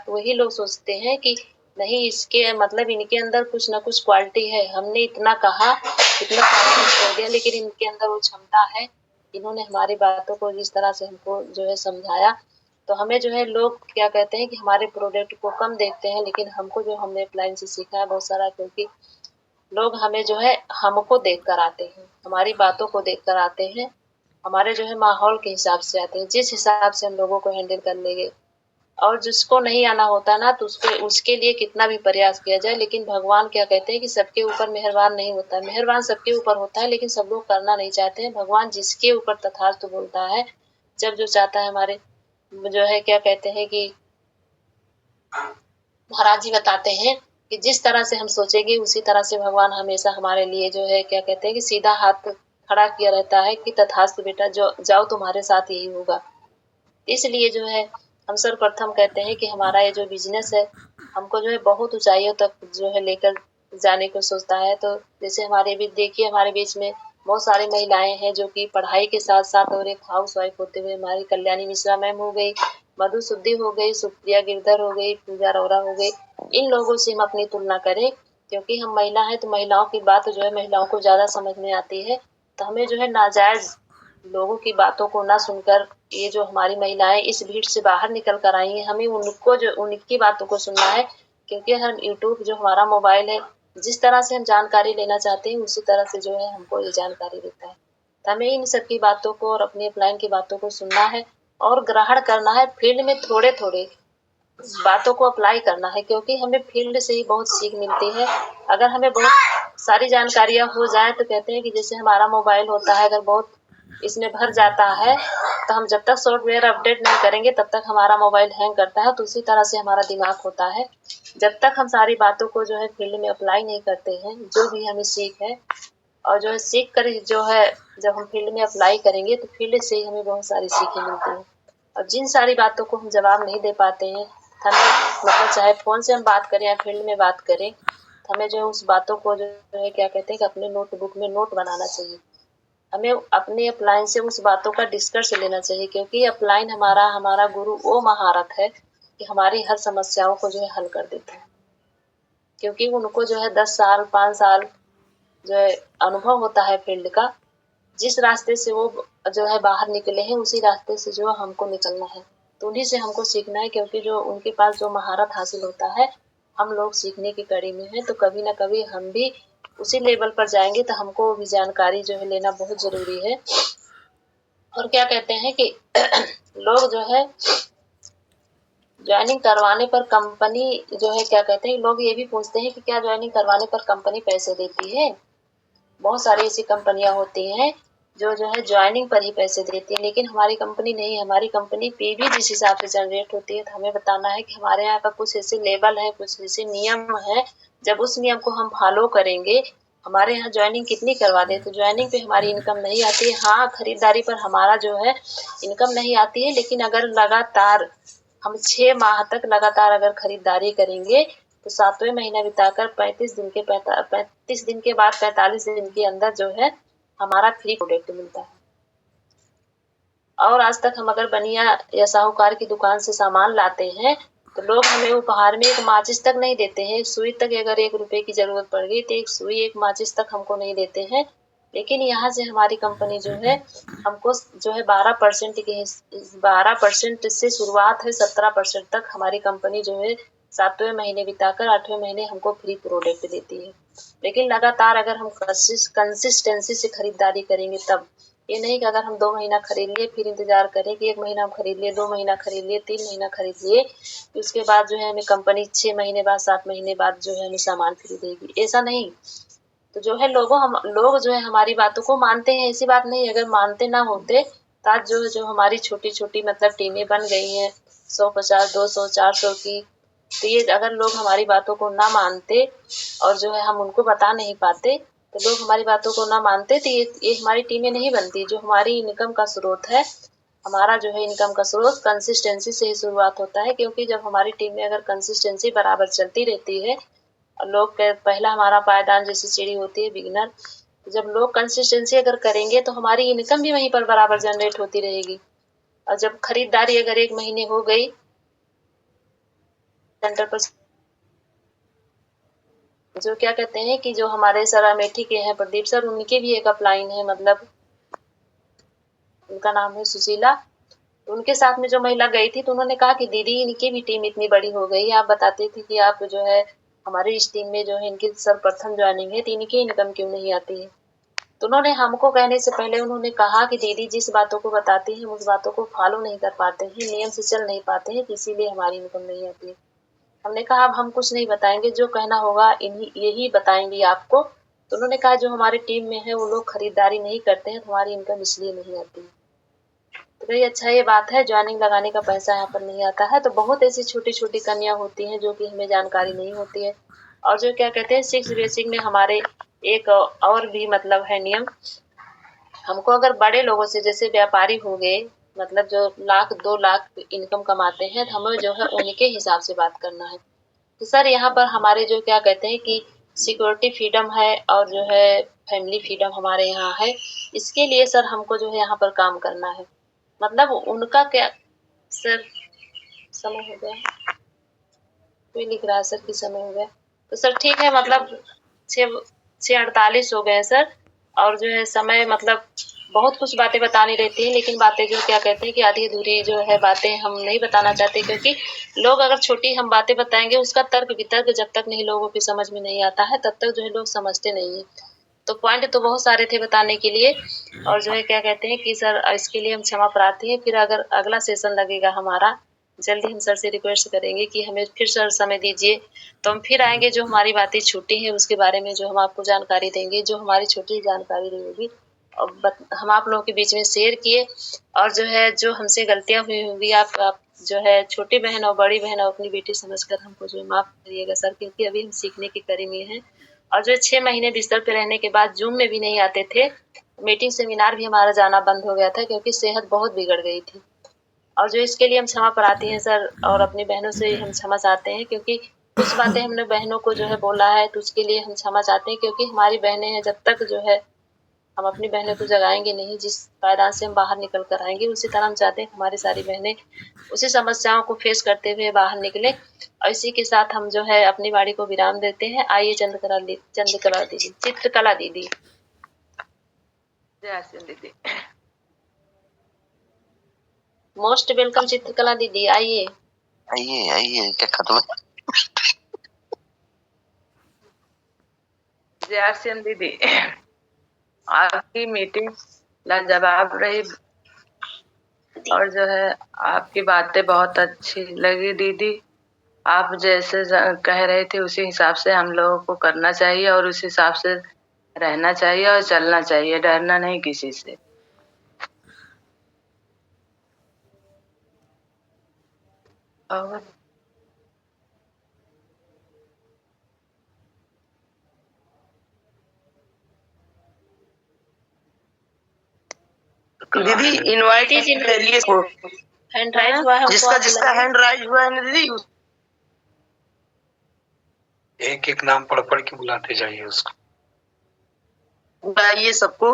वही लोग सोचते हैं कि नहीं, इसके मतलब इनके अंदर कुछ ना कुछ क्वालिटी है, हमने इतना कहा इतना कर दिया, लेकिन इनके अंदर वो क्षमता है, इन्होंने हमारी बातों को जिस तरह से हमको जो है समझाया। तो हमें जो है लोग क्या कहते हैं कि हमारे प्रोडक्ट को कम देखते हैं, लेकिन हमको जो हमने अपलाइन से सीखा है बहुत सारा, क्योंकि लोग हमें जो है हमको देख कर आते हैं, हमारी बातों को देख कर आते हैं, हमारे जो है माहौल के हिसाब से आते हैं, जिस हिसाब से हम लोगों को हैंडल कर लेंगे। और जिसको नहीं आना होता ना तो उसको उसके लिए कितना भी प्रयास किया जाए, लेकिन भगवान क्या कहते हैं कि सबके ऊपर मेहरबान नहीं होता, मेहरबान सबके ऊपर होता है, लेकिन सब लोग करना नहीं चाहते हैं। भगवान जिसके ऊपर तथास्तु बोलता है, जब जो चाहता है। हमारे जो है क्या कहते हैं कि महाराज जी बताते हैं कि जिस तरह से हम सोचेंगे उसी तरह से भगवान हमेशा हमारे लिए जो है क्या कहते हैं कि सीधा हाथ खड़ा किया रहता है कि तथास्तु बेटा, जो जाओ तुम्हारे साथ यही होगा। इसलिए जो है हम सर्वप्रथम कहते हैं कि हमारा ये जो बिजनेस है हमको जो है बहुत ऊंचाइयों तक जो है लेकर जाने को सोचता है। तो जैसे हमारे भी देखिए, हमारे बीच में बहुत सारी महिलाएं हैं जो कि पढ़ाई के साथ साथ और एक हाउस वाइफ होते हुए, हमारी कल्याणी मिश्रा मैम हो गई, मधु शुद्धि हो गई, सुप्रिया गिरधर हो गई, पूजा अरोरा हो गई, इन लोगों से हम अपनी तुलना करें, क्योंकि हम महिला हैं तो महिलाओं की बात जो है महिलाओं को ज्यादा समझ में आती है। तो हमें जो है नाजायज लोगों की बातों को ना सुनकर, ये जो हमारी महिलाएं इस भीड़ से बाहर निकल कर आई हैं, हमें उनको जो उनकी बातों को सुनना है, क्योंकि हम यूट्यूब जो हमारा मोबाइल है, जिस तरह से हम जानकारी लेना चाहते हैं उसी तरह से जो है हमको ये जानकारी देता है। तो हमें इन सब की बातों को और अपनी अपलाइन की बातों को सुनना है और ग्रहण करना है, फील्ड में थोड़े थोड़े बातों को अप्लाई करना है, क्योंकि हमें फील्ड से ही बहुत सीख मिलती है। अगर हमें बहुत सारी जानकारियां हो जाए तो कहते हैं कि जैसे हमारा मोबाइल होता है, अगर बहुत इसमें भर जाता है तो हम जब तक सॉफ्टवेयर अपडेट नहीं करेंगे तब तक हमारा मोबाइल हैंग करता है। तो उसी तरह से हमारा दिमाग होता है, जब तक हम सारी बातों को जो है फील्ड में अप्लाई नहीं करते हैं, जो भी हमें सीख है और जो है सीख कर जो है जब हम फील्ड में अप्लाई करेंगे तो फील्ड से ही हमें बहुत सारी सीखें मिलती हैं। और जिन सारी बातों को हम जवाब नहीं दे पाते हैं, हमें मतलब चाहे फोन से हम बात करें या फील्ड में बात करें, हमें जो है उस बातों को जो है क्या कहते हैं कि अपने नोटबुक में नोट बनाना चाहिए। हमें अपने अपलाइन से उस बातों का डिस्कस लेना चाहिए, क्योंकि अपलाइन हमारा गुरु वो महारथ है कि हमारी हर समस्याओं को जो है हल कर देता है। क्योंकि उनको जो है 10 साल 5 साल जो है अनुभव होता है फील्ड का। जिस रास्ते से वो जो है बाहर निकले हैं उसी रास्ते से जो हमको निकलना है, तो उन्हीं से हमको सीखना है। क्योंकि जो उनके पास जो महारत हासिल होता है, हम लोग सीखने की कड़ी में हैं, तो कभी ना कभी हम भी उसी लेवल पर जाएंगे, तो हमको भी जानकारी जो है लेना बहुत जरूरी है। और क्या कहते हैं कि लोग जो है ज्वाइनिंग करवाने पर कंपनी जो है क्या कहते हैं, लोग ये भी पूछते हैं कि क्या ज्वाइनिंग करवाने पर कंपनी पैसे देती है। बहुत सारी ऐसी कंपनियां होती हैं जो है ज्वाइनिंग पर ही पैसे देती है, लेकिन हमारी कंपनी नहीं। हमारी कंपनी पे भी जिस हिसाब से जनरेट होती है, तो हमें बताना है कि हमारे यहाँ का कुछ ऐसे लेवल है, कुछ ऐसे नियम है, जब उस नियम को हम फॉलो करेंगे, हमारे यहाँ ज्वाइनिंग कितनी करवा दे तो ज्वाइनिंग पे हमारी इनकम नहीं आती है। हाँ, खरीदारी पर हमारा जो है इनकम नहीं आती है, लेकिन अगर लगातार हम 6 माह तक लगातार अगर खरीदारी करेंगे तो 7वें महीना बिताकर 35 दिन के बाद 45 दिन के अंदर जो है हमारा फ्री प्रोडक्ट मिलता है। और आज तक हम अगर बनिया या साहूकार की दुकान से सामान लाते हैं तो लोग हमें उपहार में एक माचिस तक नहीं देते हैं। सुई तक अगर 1 रुपए की जरूरत पड़ गई तो एक सुई एक माचिस तक हमको नहीं देते हैं। लेकिन यहाँ से हमारी कंपनी जो है हमको जो है 12% से शुरुआत है, 17% तक हमारी कंपनी जो है 7वें महीने बिताकर 8वें महीने हमको फ्री प्रोडक्ट देती है। लेकिन लगातार अगर हम कंसिस्टेंसी से खरीदारी करेंगे तब, ये नहीं कि अगर हम 2 महीना खरीद लिए फिर इंतजार करें कि 1 महीना हम खरीद लिए, 2 महीना खरीद लिए, 3 महीना खरीद लिए, उसके बाद जो है हमें कंपनी 6 महीने बाद 7 महीने बाद जो है हमें सामान फ्री देगी, ऐसा नहीं। तो जो है लोग जो है हमारी बातों को मानते हैं, ऐसी बात नहीं। अगर मानते ना होते तो आज जो हमारी छोटी छोटी मतलब टीमें बन गई हैं 150 200 400 की, तो ये अगर लोग हमारी बातों को ना मानते और जो है हम उनको बता नहीं पाते, तो लोग हमारी बातों को ना मानते तो ये हमारी टीमें नहीं बनती। जो हमारी इनकम का स्रोत है, हमारा जो है इनकम का स्रोत कंसिस्टेंसी से ही शुरुआत होता है। क्योंकि जब हमारी टीम में अगर कंसिस्टेंसी बराबर चलती रहती है, लोग पहला हमारा पायदान जैसी सीढ़ी होती है बिगिनर, जब लोग कंसिस्टेंसी अगर करेंगे तो हमारी इनकम भी वहीं पर बराबर जनरेट होती रहेगी। और जब खरीदारी अगर 1 महीने हो गई सेंटर पर, जो क्या कहते हैं कि जो हमारे सर अमेठी के हैं प्रदीप सर, उनके भी एक अपलाइन है, मतलब उनका नाम है सुशीला। उनके साथ में जो महिला गई थी तो उन्होंने कहा कि दीदी इनकी भी टीम इतनी बड़ी हो गई, आप बताते थे कि आप जो है हमारी इस टीम में जो है इनकी सर्वप्रथम ज्वाइनिंग है, तो इनकी इनकम क्यों नहीं आती है। तो उन्होंने हमको कहने से पहले उन्होंने कहा कि दीदी जिस बातों को बताती हैं उस बातों को फॉलो नहीं कर पाते हैं, नियम से चल नहीं पाते हैं, इसीलिए हमारी इनकम नहीं आती है। हमने कहा अब हम कुछ नहीं बताएंगे, जो कहना होगा यही बताएंगे आपको। तो उन्होंने कहा जो हमारी टीम में है वो लोग खरीदारी नहीं करते हैं, हमारी इनकम इसलिए नहीं आती है। तो भाई अच्छा ये बात है, ज्वाइनिंग लगाने का पैसा यहाँ पर नहीं आता है। तो बहुत ऐसी छोटी छोटी कन्या होती हैं जो कि हमें जानकारी नहीं होती है। और जो क्या कहते हैं 6 बेसिक में हमारे एक और भी मतलब है नियम, हमको अगर बड़े लोगों से जैसे व्यापारी हो गए, मतलब जो 1 लाख 2 लाख इनकम कमाते हैं, तो हमें जो है उनके हिसाब से बात करना है। तो सर यहाँ पर हमारे जो क्या कहते हैं कि सिक्योरिटी फ्रीडम है और जो है फैमिली फ्रीडम हमारे यहाँ है। इसके लिए सर हमको जो है यहाँ पर काम करना है। मतलब उनका क्या सर, समय हो गया, कोई लिख रहा है सर कि समय हो गया। तो सर ठीक है, मतलब 6:48 हो गए सर। और जो है समय मतलब बहुत कुछ बातें बतानी रहती है, लेकिन बातें जो क्या कहते हैं कि आधी अधूरी जो है बातें हम नहीं बताना चाहते, क्योंकि लोग अगर छोटी हम बातें बताएंगे उसका तर्क वितर्क जब तक नहीं लोगों की समझ में नहीं आता है तब तक जो है लोग समझते नहीं है। तो पॉइंट तो बहुत सारे थे बताने के लिए, और जो है क्या कहते हैं कि सर इसके लिए हम क्षमा प्रार्थी हैं। फिर अगर अगला सेशन लगेगा हमारा जल्दी हम सर से रिक्वेस्ट करेंगे कि हमें फिर सर समय दीजिए, तो हम फिर आएंगे, जो हमारी बातें छूटी हैं उसके बारे में जो हम आपको जानकारी देंगे, जो हमारी छोटी जानकारी रहेगी और हम आप लोगों के बीच में शेयर किए। और जो है जो हमसे गलतियां हुई होंगी आप जो है छोटी बहन और बड़ी बहन और अपनी बेटी समझकर हमको जो माफ करिएगा सर, क्योंकि अभी हम सीखने की कड़ी में हैं। और जो 6 महीने बिस्तर पे रहने के बाद जूम में भी नहीं आते थे, मीटिंग सेमिनार भी हमारा जाना बंद हो गया था क्योंकि सेहत बहुत बिगड़ गई थी। और जो इसके लिए हम क्षमा प्रार्थी हैं सर, और अपनी बहनों से हम क्षमा चाहते हैं क्योंकि कुछ बातें हमने बहनों को जो है बोला है, तो उसके लिए हम क्षमा चाहते हैं क्योंकि हमारी बहनें हैं, जब तक जो है हम अपनी बहनों को जगाएंगे नहीं, जिस पायदान से हम बाहर निकल कर आएंगे, उसी तरह हम चाहते हैं हमारी सारी बहनें उसी समस्याओं को फेस करते हुए बाहर निकले। और इसी के साथ हम जो है अपनी वाणी को विराम देते हैं। आइए चंद्रकला दीदी, चित्रकला दीदी। जय आरसीएम दीदी। मोस्ट वेलकम चित्रकला दीदी, आइए आइए आइए, क्या खत्म? जय आरसीएम दीदी। आपकी मीटिंग लाजवाब रही और जो है आपकी बातें बहुत अच्छी लगी दीदी। आप जैसे कह रहे थे उसी हिसाब से हम लोगों को करना चाहिए और उस हिसाब से रहना चाहिए और चलना चाहिए, डरना नहीं किसी से। और दीदी इनवाइट करिए इसको, हैंड राइज हुआ है, जिसका जिसका हैंड राइज हुआ है ना दीदी, एक एक नाम पढ़ पढ़ के बुलाते जाइए उसको। बुलाइए सबको।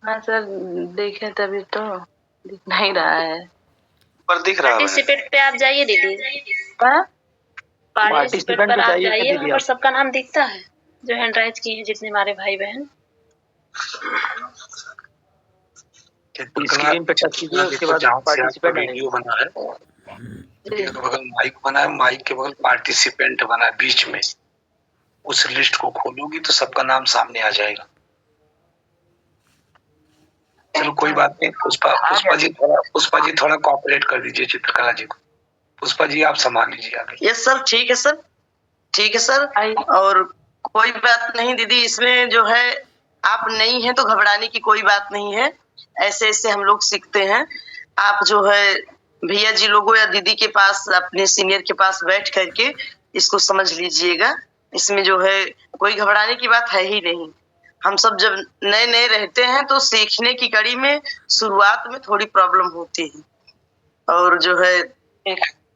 हाँ सर, देखें तभी तो दिख नहीं रहा है। पर दिख रहा है। पार्टिसिपेट पे आप जाइए दीदी, हाँ? पार्टिसिपेट पर आप जाइए, वहाँ पर सबका नाम दिखता है जो हैंड राइज किए हैं, जितने हमारे भाई बहन। स्क्रीन पे टच कीजिए, उसके बाद पार्टिसिपेंट वीडियो बना है, वीडियो के बगल माइक बना है, माइक के बगल पार्टिसिपेंट बना है बीच में। उस लिस्ट को खोलोगी तो सबका नाम सामने आ जाएगा। चलो कोई बात नहीं, पुष्पा जी थोड़ा कोऑपरेट कर दीजिए चित्रकला जी को। पुष्पा जी आप संभाल लीजिए आगे। यस सर, ठीक है सर, ठीक है सर। और कोई बात नहीं दीदी, इसमें जो है आप नहीं है तो घबराने की कोई बात नहीं है। ऐसे ऐसे हम लोग सीखते हैं। आप जो है भैया जी लोगों या दीदी के पास, अपने सीनियर के पास बैठ करके इसको समझ लीजिएगा। इसमें जो है कोई घबराने की बात है ही नहीं। हम सब जब नए नए रहते हैं तो सीखने की कड़ी में शुरुआत में थोड़ी प्रॉब्लम होती है। और जो है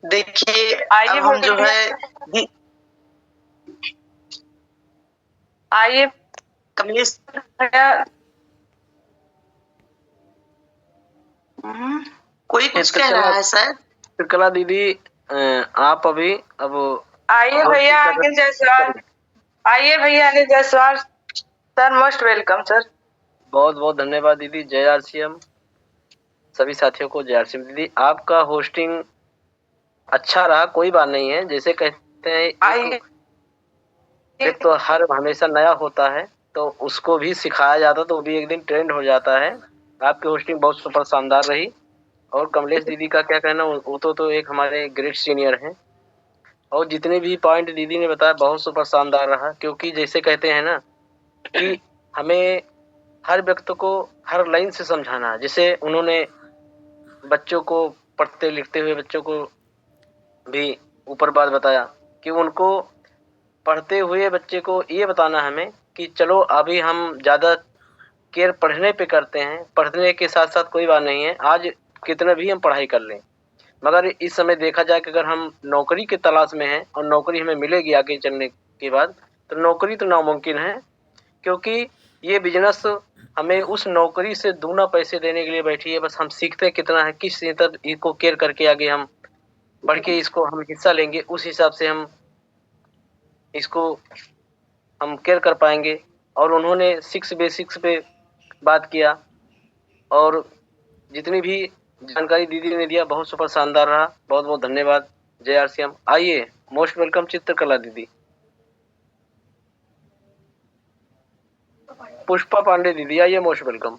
देखिए, अब हम जो है आइए कमलेश, कोई कुछ कह रहा है शायद। चित्रकला दीदी, आप अभी अब आइए भैया अनिल जायसवाल, आइए भैया Anil Jaiswal sir, most welcome sir. बहुत बहुत धन्यवाद दीदी। जय आरसीएम सभी साथियों को। जय आरसीएम दीदी, आपका होस्टिंग अच्छा रहा, कोई बात नहीं है। जैसे कहते हैं एक तो हर हमेशा नया होता है, तो उसको भी सिखाया जाता तो वो भी एक दिन ट्रेंड हो जाता है। आपकी होस्टिंग बहुत सुपर शानदार रही। और कमलेश दीदी का क्या कहना, वो तो एक हमारे ग्रेट सीनियर हैं। और जितने भी पॉइंट दीदी ने बताया बहुत सुपर शानदार रहा, क्योंकि जैसे कहते हैं ना कि हमें हर व्यक्ति को हर लाइन से समझाना। जैसे उन्होंने बच्चों को, पढ़ते लिखते हुए बच्चों को भी ऊपर बात बताया कि उनको पढ़ते हुए बच्चे को ये बताना हमें कि चलो अभी हम ज़्यादा केयर पढ़ने पे करते हैं, पढ़ने के साथ साथ कोई बात नहीं है, आज कितना भी हम पढ़ाई कर लें, मगर इस समय देखा जाए कि अगर हम नौकरी की तलाश में हैं और नौकरी हमें मिलेगी आगे चलने के बाद, तो नौकरी तो नामुमकिन है, क्योंकि ये बिजनेस हमें उस नौकरी से दूना पैसे देने के लिए बैठी है। बस हम सीखते कितना है, किस तरह इसको केयर करके आगे हम बढ़ के इसको हम हिस्सा लेंगे, उस हिसाब से हम इसको हम केयर कर पाएंगे। और उन्होंने 6 बेसिक्स पे बात किया और जितनी भी जानकारी दीदी ने दिया बहुत सुपर शानदार रहा। बहुत बहुत धन्यवाद। जय आरसीएम। आइए, मोस्ट वेलकम चित्रकला दीदी। पुष्पा पांडे दीदी आइए, मोस्ट वेलकम।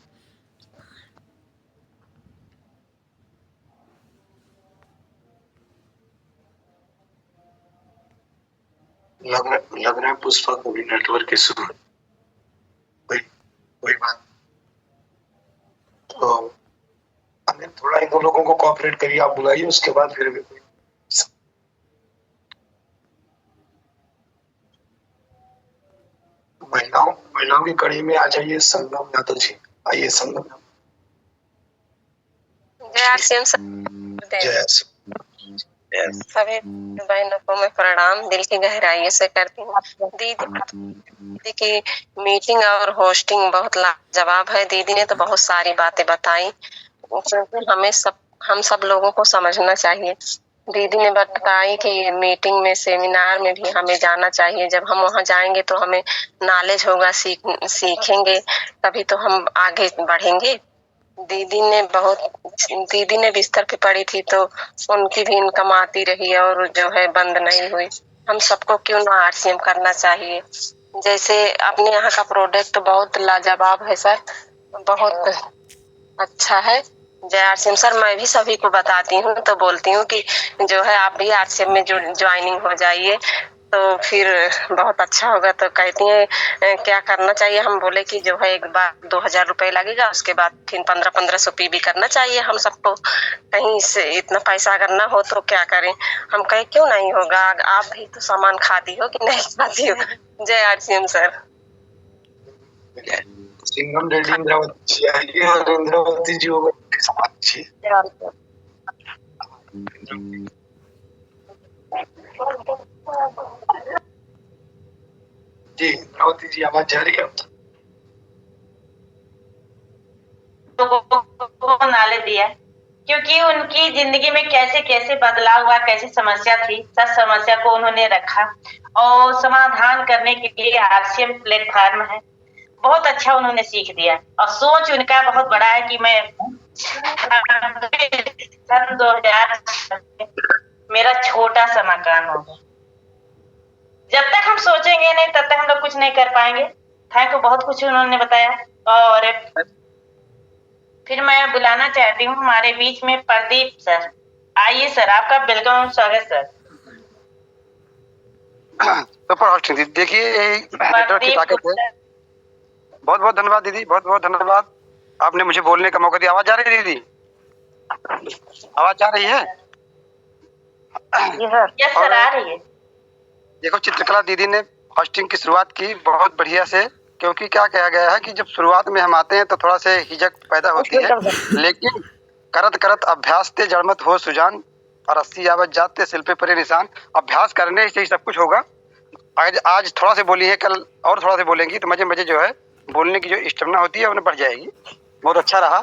पुष्पा को भी नेटवर्क इशू है। कोई बात। तो हमें थोड़ा इन दो लोगों को कोऑपरेट करिए, आप बुलाइए, उसके बाद फिर भी महिलाओं की कड़ी में आ जाइए संगम यादव जी। आइए संगम। जय आरसीएम सभी बहनों को मैं प्रणाम दिल की गहराइयों से करती हूँ। दीदी की मीटिंग और होस्टिंग बहुत लाजवाब है। दीदी ने तो बहुत सारी बातें बताई, हम सब लोगों को समझना चाहिए। दीदी ने बताई कि मीटिंग में, सेमिनार में भी हमें जाना चाहिए। जब हम वहाँ जाएंगे तो हमें नॉलेज होगा, सीखेंगे, तभी तो हम आगे बढ़ेंगे। दीदी ने बिस्तर पे पड़ी थी तो उनकी भी इनकम आती रही और जो है बंद नहीं हुई। हम सबको क्यों ना आरसीएम करना चाहिए। जैसे अपने यहाँ का प्रोडक्ट तो बहुत लाजवाब है सर, बहुत अच्छा है। जय आरसीएम सर, मैं भी सभी को बताती हूँ तो बोलती हूँ कि जो है आप भी आरसीएम में ज्वाइनिंग हो जाइए तो फिर बहुत अच्छा होगा। तो कहती है क्या करना चाहिए। हम बोले कि जो है एक बार 2000 रुपए लगेगा, उसके बाद फिर 1500 पीबी करना चाहिए हम सबको। कहीं से इतना पैसा अगर ना हो तो क्या करें। हम कहे क्यों नहीं होगा, आप भी तो सामान खाती हो कि नहीं खाती हो। जय आरसीएम सर। सिंगम रेड्डी इंद्रावती जी आइए और इंद्रावती जी को समाज जी। इंद्रावती जी आवाज जा रही है? को नाले दिया क्योंकि उनकी जिंदगी में कैसे कैसे बदलाव हुआ, कैसी समस्या थी, सब समस्या को उन्होंने रखा और समाधान करने के लिए आरसीएम प्लेटफॉर्म है। बहुत अच्छा उन्होंने सीख दिया और सोच उनका बहुत बड़ा है कि मैं सन 2000 मेरा छोटा सा मकान होगा। जब तक हम सोचेंगे नहीं तब तक हम लोग कुछ नहीं कर पाएंगे। थैंक यू, बहुत कुछ उन्होंने बताया। और फिर मैं बुलाना चाहती हूँ हमारे बीच में प्रदीप सर। आइए सर, आपका वेलकम, स्वागत सर। तो देखिए नेटवर्क की ताकत है। बहुत बहुत धन्यवाद दीदी, बहुत बहुत धन्यवाद, आपने मुझे बोलने का मौका दिया। आवाज आ रही है दीदी? आवाज आ रही है? यस सर, आ रही है। देखो चित्रकला दीदी ने होस्टिंग की शुरुआत की बहुत बढ़िया से, क्योंकि क्या कहा गया है कि जब शुरुआत में हम आते हैं तो थोड़ा से हिचक पैदा होती है, लेकिन करत करत अभ्यास ते जड़मत हो सुजान और 80 आवत जाते सिल पे परे निशान। अभ्यास करने से ही सब कुछ होगा। आज थोड़ा से बोली है, कल और थोड़ा से बोलेंगी तो मजे जो है बोलने की जो स्टेमिना होती है उन्हें बढ़ जाएगी। बहुत अच्छा रहा।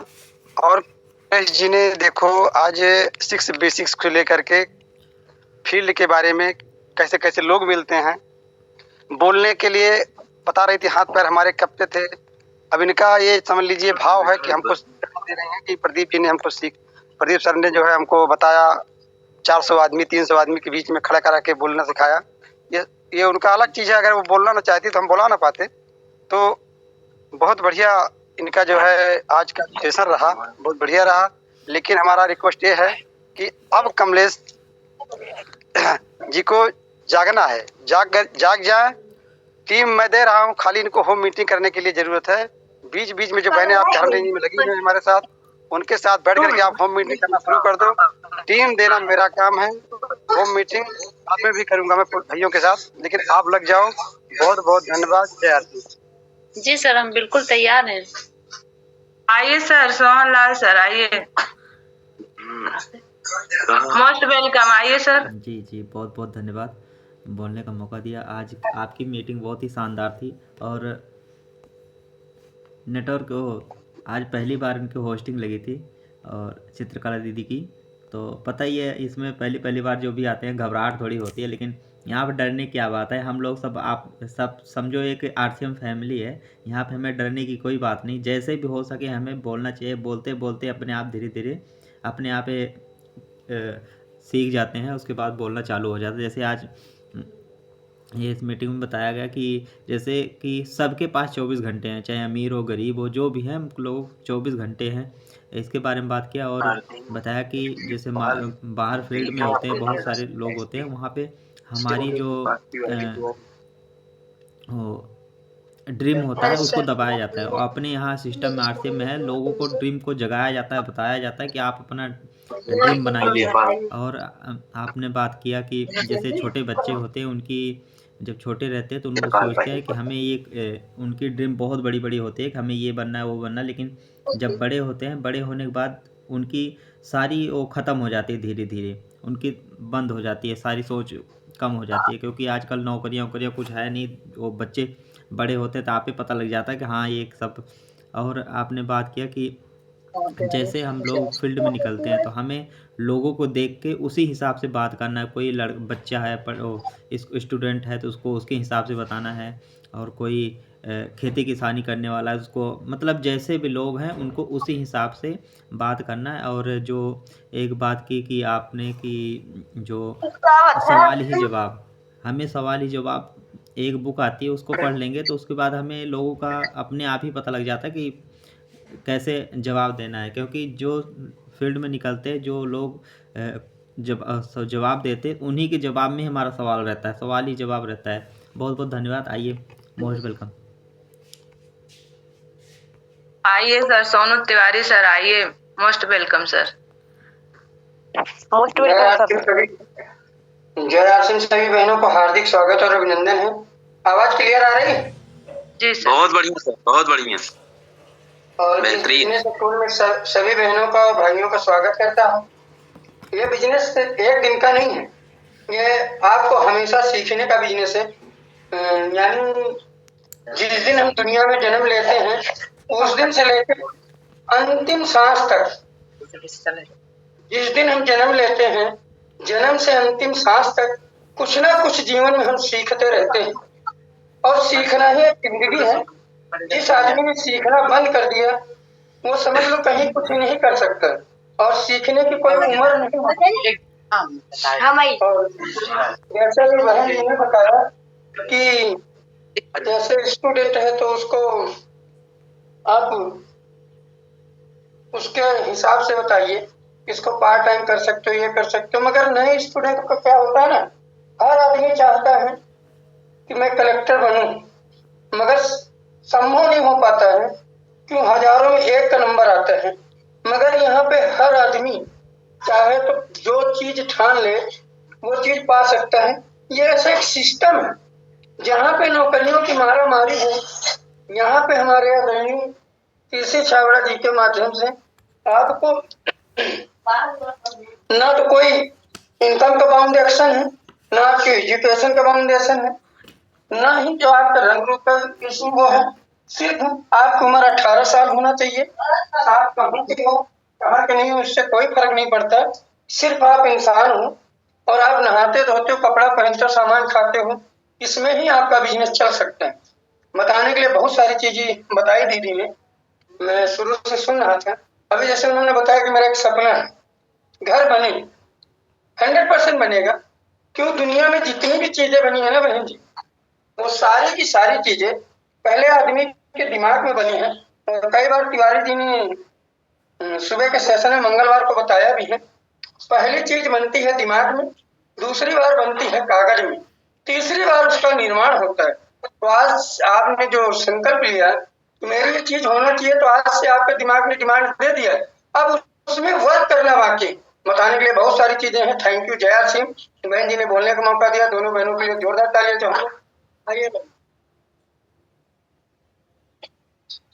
और जी ने देखो आज 6 बेसिक्स को लेकर के फील्ड के बारे में कैसे कैसे लोग मिलते हैं, बोलने के लिए बता रही थी, हाथ पैर हमारे कपते थे। अब इनका ये समझ लीजिए भाव है कि हमको दे रहे हैं कि प्रदीप जी ने हमको प्रदीप सर ने जो है हमको बताया, 400 आदमी 300 आदमी के बीच में खड़ा करा के बोलना सिखाया। ये उनका अलग चीज़ है। अगर वो बोलना ना चाहती तो हम बोला ना पाते। तो बहुत बढ़िया इनका जो है आज का सेशन रहा, बहुत बढ़िया रहा। लेकिन हमारा रिक्वेस्ट ये है कि अब कमलेश जी को जागना है, जाग जाए। टीम मैं दे रहा हूँ, खाली इनको होम मीटिंग करने के लिए जरूरत है। बीच बीच में जो बहनें आप ध्यान देने में लगी हैं हमारे साथ, उनके साथ बैठ करके आप होम मीटिंग करना शुरू कर दो। टीम देना मेरा काम है, होम मीटिंग आप में भी करूंगा मैं भाइयों के साथ, लेकिन आप लग जाओ। बहुत बहुत धन्यवाद। जय आरती। जी सर, हम बिल्कुल तैयार हैं। आइए सर, सोहन लाल सर आइए, मोस्ट वेलकम, आइए सर। जी जी, बहुत बहुत धन्यवाद बोलने का मौका दिया। आज आपकी मीटिंग बहुत ही शानदार थी और नेटवर्क को आज पहली बार उनकी होस्टिंग लगी थी और चित्रकला दीदी की। तो पता ही है इसमें पहली बार जो भी आते हैं घबराहट थोड़ी होती है, लेकिन यहाँ पर डरने की क्या बात है। हम लोग सब, आप सब समझो एक आरसीएम फैमिली है, यहाँ पे हमें डरने की कोई बात नहीं। जैसे भी हो सके हमें बोलना चाहिए। बोलते बोलते अपने आप धीरे धीरे अपने आप सीख जाते हैं, उसके बाद बोलना चालू हो जाता है। जैसे आज ये इस मीटिंग में बताया गया कि जैसे कि सबके पास 24 घंटे हैं, चाहे अमीर हो गरीब हो जो भी है, हम लोग 24 घंटे हैं, इसके बारे में बात किया। और बताया कि जैसे बाहर फील्ड में होते हैं बहुत सारे लोग होते हैं, वहाँ पे हमारी जो ड्रीम होता है उसको दबाया जाता है। और अपने यहाँ सिस्टम में आरसीएम में है, लोगों को ड्रीम को जगाया जाता है, बताया जाता है कि आप अपना ड्रीम बनाइए। और आपने बात किया कि जैसे छोटे बच्चे होते हैं, उनकी जब छोटे रहते हैं तो उनको सोचते हैं कि हमें ये उनकी ड्रीम बहुत बड़ी बड़ी होती है कि हमें ये बनना है वो बनना है, लेकिन जब बड़े होते हैं, बड़े होने के बाद उनकी सारी वो ख़त्म हो जाती है, धीरे धीरे उनकी बंद हो जाती है, सारी सोच कम हो जाती है, क्योंकि आजकल नौकरियाँ कुछ है नहीं। वो बच्चे बड़े होते हैं तो आप ही पता लग जाता है कि हाँ ये सब। और आपने बात किया कि जैसे हम लोग फील्ड में निकलते हैं तो हमें लोगों को देख के उसी हिसाब से बात करना है। कोई बच्चा है स्टूडेंट है तो उसको उसके हिसाब से बताना है, और कोई खेती किसानी करने वाला है उसको, मतलब जैसे भी लोग हैं उनको उसी हिसाब से बात करना है। और जो एक बात की कि आपने कि जो सवाल ही जवाब, हमें सवाल ही जवाब एक बुक आती है, उसको पढ़ लेंगे तो उसके बाद हमें लोगों का अपने आप ही पता लग जाता है कि कैसे जवाब देना है। क्योंकि जो फील्ड में निकलते हैं, जो लोग जवाब देते, उन्हीं के जवाब में हमारा सवाल रहता है, सवाल ही जवाब रहता है। बहुत बहुत धन्यवाद। आइए, मोस्ट वेलकम। आइए सर, सोनू तिवारी सर आइए, most welcome sir. Most welcome sir. जय आरसीएम सभी बहनों को हार्दिक स्वागत और अभिनंदन है। आवाज क्लियर आ रही है? जी सर। बहुत बढ़िया सर, बहुत बढ़िया और बिजनेस स्कूल में सभी बहनों का और भाइयों का स्वागत करता हूँ। ये बिजनेस एक दिन का नहीं है, ये आपको हमेशा सीखने का बिजनेस है। यानी जिस दिन हम दुनिया में जन्म लेते हैं उस दिन से लेकर अंतिम सांस तक, जिस दिन हम जन्म लेते हैं, जन्म से अंतिम सांस तक कुछ ना कुछ जीवन में हम सीखते रहते हैं। और सीखना ही एक जिंदगी है। जिस आदमी ने सीखना बंद कर दिया वो समझ लो कहीं कुछ नहीं कर सकता। और सीखने की कोई उम्र नहीं होती। और जैसे भी बहन जी ने बताया कि जैसे स्टूडेंट है तो उसको आप उसके हिसाब से बताइए, इसको पार्ट टाइम कर सकते हो, ये कर सकते हो। मगर नए स्टूडेंट को क्या होता है ना, हर आदमी चाहता है कि मैं कलेक्टर बनूं, मगर संभव नहीं हो पाता है। क्यों? हजारों में एक का नंबर आता है। मगर यहाँ पे हर आदमी चाहे तो जो चीज ठान ले वो चीज पा सकता है। ये ऐसा एक सिस्टम है जहाँ पे नौकरियों की मारा मारी है। यहाँ पे हमारे आदरणीय कृषि छाबड़ा जी के माध्यम से आपको ना तो कोई इनकम का बाउंडेशन है, ना आपकी एजुकेशन का बाउंडेशन है, ना ही जो आपका रंग रूप का इशू वो है। सिर्फ आपकी उम्र 18 साल होना चाहिए। आप कहाँ के हो, कहाँ के नहीं हो, इससे कोई फर्क नहीं पड़ता। सिर्फ आप इंसान हो और आप नहाते धोते हो, कपड़ा पहनते हो, सामान खाते हो, इसमें ही आपका बिजनेस चल सकता है। बताने के लिए बहुत सारी चीजें बताई दीदी ने, मैं शुरू से सुन रहा था। अभी जैसे उन्होंने बताया कि मेरा एक सपना है घर बने, 100% बनेगा। क्यों? दुनिया में जितनी भी चीजें बनी है ना बहन जी, वो सारी की सारी चीजें पहले आदमी के दिमाग में बनी है। और कई बार तिवारी जी ने सुबह के सेशन में मंगलवार को बताया भी है। पहली चीज बनती है दिमाग में, दूसरी बार बनती है कागज में, तीसरी बार उसका निर्माण होता है। तो आज आपने जो संकल्प लिया मेरी ये चीज होना चाहिए, तो आज से आपके दिमाग में डिमांड दे दिया, अब उसमें वर्क करना बाकी। बताने के लिए बहुत सारी चीजें हैं। थैंक यू जया सिंह, बहन जी ने बोलने का मौका दिया। दोनों बहनों के लिए जोरदार तालियां चाहूंगा। आइए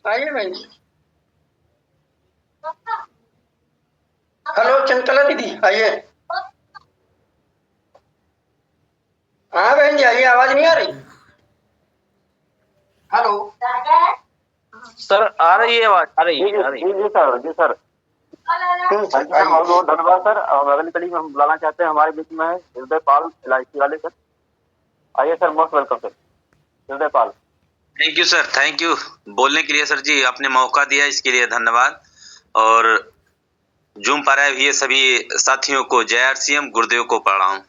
आइए बहन जी। हेलो चंचला दीदी आइए। हाँ बहन जी आइए, आवाज नहीं आ रही? हेलो सर, आ रही है आवाज, आ रही है। जी सर, जी सर। बहुत बहुत धन्यवाद सर। और अगली कड़ी में हम बुलाना चाहते हैं, हमारे बीच में है हृदय पाल LIC वाले सर। आइए sir, most welcome sir, Hriday Pal. Thank you sir, thank you बोलने के लिए सर जी, आपने मौका दिया इसके लिए धन्यवाद। और जूम पर आए हुए सभी साथियों को जय आरसीएम, गुरुदेव को प्रणाम।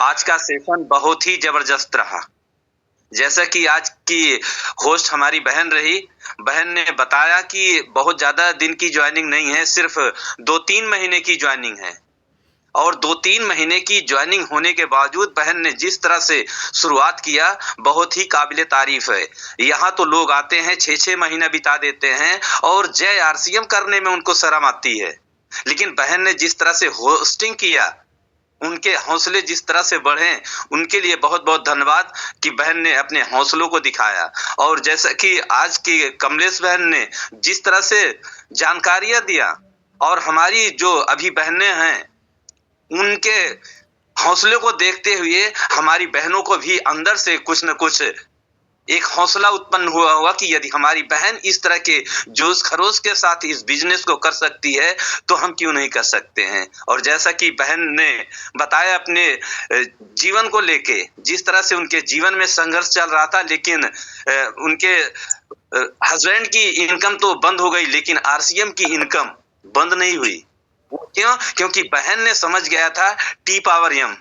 आज का सेशन बहुत ही जबरदस्त रहा। जैसा कि आज की होस्ट हमारी बहन रही, बहन ने बताया कि बहुत ज्यादा दिन की ज्वाइनिंग नहीं है, सिर्फ 2-3 महीने की ज्वाइनिंग है। और 2-3 महीने की ज्वाइनिंग होने के बावजूद बहन ने जिस तरह से शुरुआत किया बहुत ही काबिले तारीफ है। यहाँ तो लोग आते हैं 6-6 महीना बिता देते हैं और जय आरसीएम करने में उनको शर्म आती है, लेकिन बहन ने जिस तरह से होस्टिंग किया, उनके हौसले जिस तरह से बढ़े, उनके लिए बहुत बहुत धन्यवाद कि बहन ने अपने हौसलों को दिखाया। और जैसा कि आज की कमलेश बहन ने जिस तरह से जानकारियां दिया और हमारी जो अभी बहनें हैं उनके हौसले को देखते हुए हमारी बहनों को भी अंदर से कुछ न कुछ एक हौसला उत्पन्न हुआ होगा कि यदि हमारी बहन इस तरह के जोश खरोश के साथ इस बिजनेस को कर सकती है तो हम क्यों नहीं कर सकते हैं। और जैसा कि बहन ने बताया अपने जीवन को लेके, जिस तरह से उनके जीवन में संघर्ष चल रहा था, लेकिन उनके हस्बैंड की इनकम तो बंद हो गई लेकिन आरसीएम की इनकम बंद नहीं हुई। क्यों? क्योंकि बहन ने समझ गया था टी पावर एम,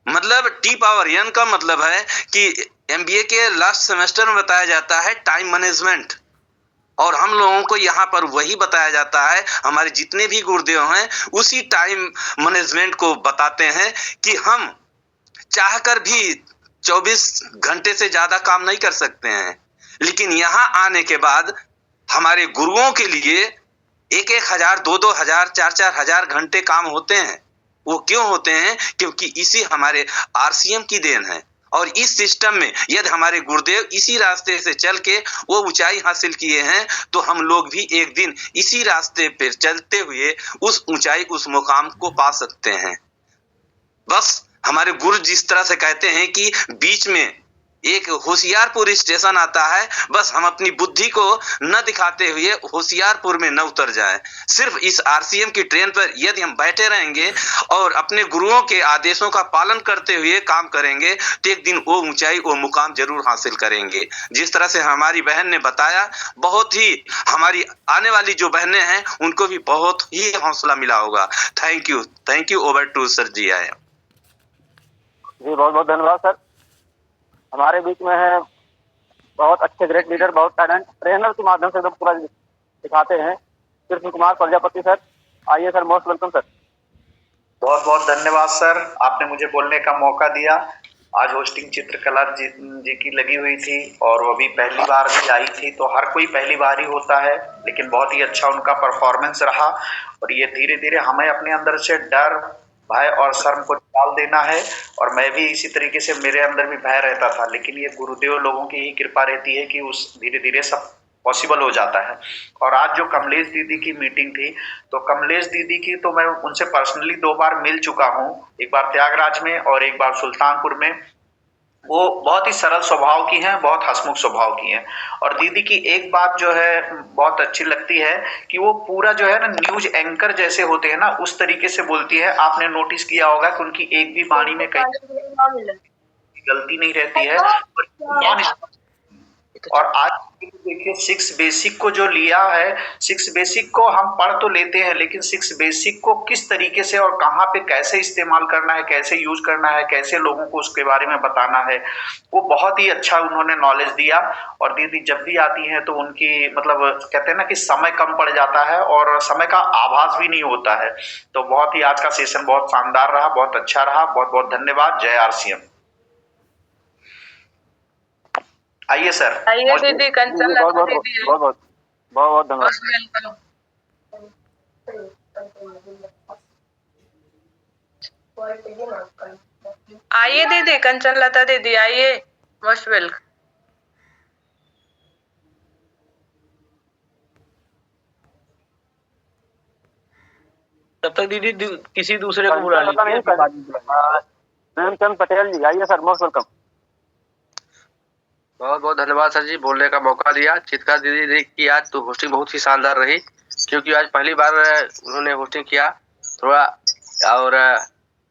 मतलब टी पावर एन का मतलब है कि एमबीए के लास्ट सेमेस्टर में बताया जाता है टाइम मैनेजमेंट, और हम लोगों को यहाँ पर वही बताया जाता है। हमारे जितने भी गुरुदेव हैं उसी टाइम मैनेजमेंट को बताते हैं कि हम चाहकर भी 24 घंटे से ज्यादा काम नहीं कर सकते हैं, लेकिन यहाँ आने के बाद हमारे गुरुओं के लिए 1-1 हजार, 2-2 हजार, 4-4 हजार घंटे काम होते हैं। वो क्यों होते हैं? क्योंकि इसी हमारे आरसीएम की देन है। और इस सिस्टम में यदि हमारे गुरुदेव इसी रास्ते से चल के वो ऊंचाई हासिल किए हैं तो हम लोग भी एक दिन इसी रास्ते पर चलते हुए उस ऊंचाई, उस मुकाम को पा सकते हैं। बस हमारे गुरु जिस तरह से कहते हैं कि बीच में एक होशियारपुर स्टेशन आता है, बस हम अपनी बुद्धि को न दिखाते हुए होशियारपुर में न उतर जाएं। सिर्फ इस आरसीएम की ट्रेन पर यदि हम बैठे रहेंगे और अपने गुरुओं के आदेशों का पालन करते हुए काम करेंगे तो एक दिन वो ऊंचाई, वो मुकाम जरूर हासिल करेंगे। जिस तरह से हमारी बहन ने बताया, बहुत ही हमारी आने वाली जो बहनें हैं उनको भी बहुत ही हौसला मिला होगा। Thank you. Over to sir जी। आए जी, बहुत बहुत धन्यवाद सर। हमारे बीच में है बहुत अच्छे ग्रेट लीडर, बहुत टैलेंट, ट्रेनर के माध्यम से एकदम पूरा सिखाते हैं, कृष्ण कुमार प्रजापति सर। आइए सर, मोस्ट वेलकम सर। बहुत बहुत धन्यवाद सर, आपने मुझे बोलने का मौका दिया। आज होस्टिंग चित्रकला जी की लगी हुई थी और वो भी पहली बार भी आई थी, तो हर कोई पहली बार ही होता है, लेकिन बहुत ही अच्छा उनका परफॉर्मेंस रहा। और ये धीरे धीरे हमें अपने अंदर से डर, भय और शर्म को निकाल देना है। और मैं भी इसी तरीके से, मेरे अंदर भी भय रहता था, लेकिन ये गुरुदेव लोगों की ही कृपा रहती है कि उस धीरे धीरे सब पॉसिबल हो जाता है। और आज जो कमलेश दीदी की मीटिंग थी, तो कमलेश दीदी की तो मैं उनसे पर्सनली 2 बार मिल चुका हूँ, एक बार प्रयागराज में और एक बार सुल्तानपुर में। वो बहुत ही सरल स्वभाव की हैं, बहुत हंसमुख स्वभाव की हैं। और दीदी की एक बात जो है बहुत अच्छी लगती है कि वो पूरा जो है ना न्यूज एंकर जैसे होते हैं ना, उस तरीके से बोलती है। आपने नोटिस किया होगा कि उनकी एक भी वाणी में कहीं गलती नहीं रहती है। और आज देखिए 6 बेसिक को जो लिया है, 6 बेसिक को हम पढ़ तो लेते हैं, लेकिन 6 बेसिक को किस तरीके से और कहाँ पे कैसे इस्तेमाल करना है, कैसे यूज करना है, कैसे लोगों को उसके बारे में बताना है, वो बहुत ही अच्छा उन्होंने नॉलेज दिया। और दीदी जब भी आती हैं तो उनकी मतलब कहते हैं ना कि समय कम पड़ जाता है और समय का आभास भी नहीं होता है। तो बहुत ही आज का सेशन बहुत शानदार रहा, बहुत अच्छा रहा। बहुत बहुत धन्यवाद। जय आरसीएम। आइए सर। आइए दीदी, कंचन लता दीदी। बहुत बहुत धन्यवाद। आइए दीदी, कंचन लता दीदी आइए, मोस्ट वेलकम। तब तक दीदी किसी दूसरे को बुला लीजिए। प्रेमचंद पटेल जी, आइए सर, मोस्ट वेलकम। बहुत बहुत धन्यवाद सर जी, बोलने का मौका दिया। चित्रा दीदी की आज तो होस्टिंग बहुत ही शानदार रही, क्योंकि आज पहली बार उन्होंने होस्टिंग किया थोड़ा। और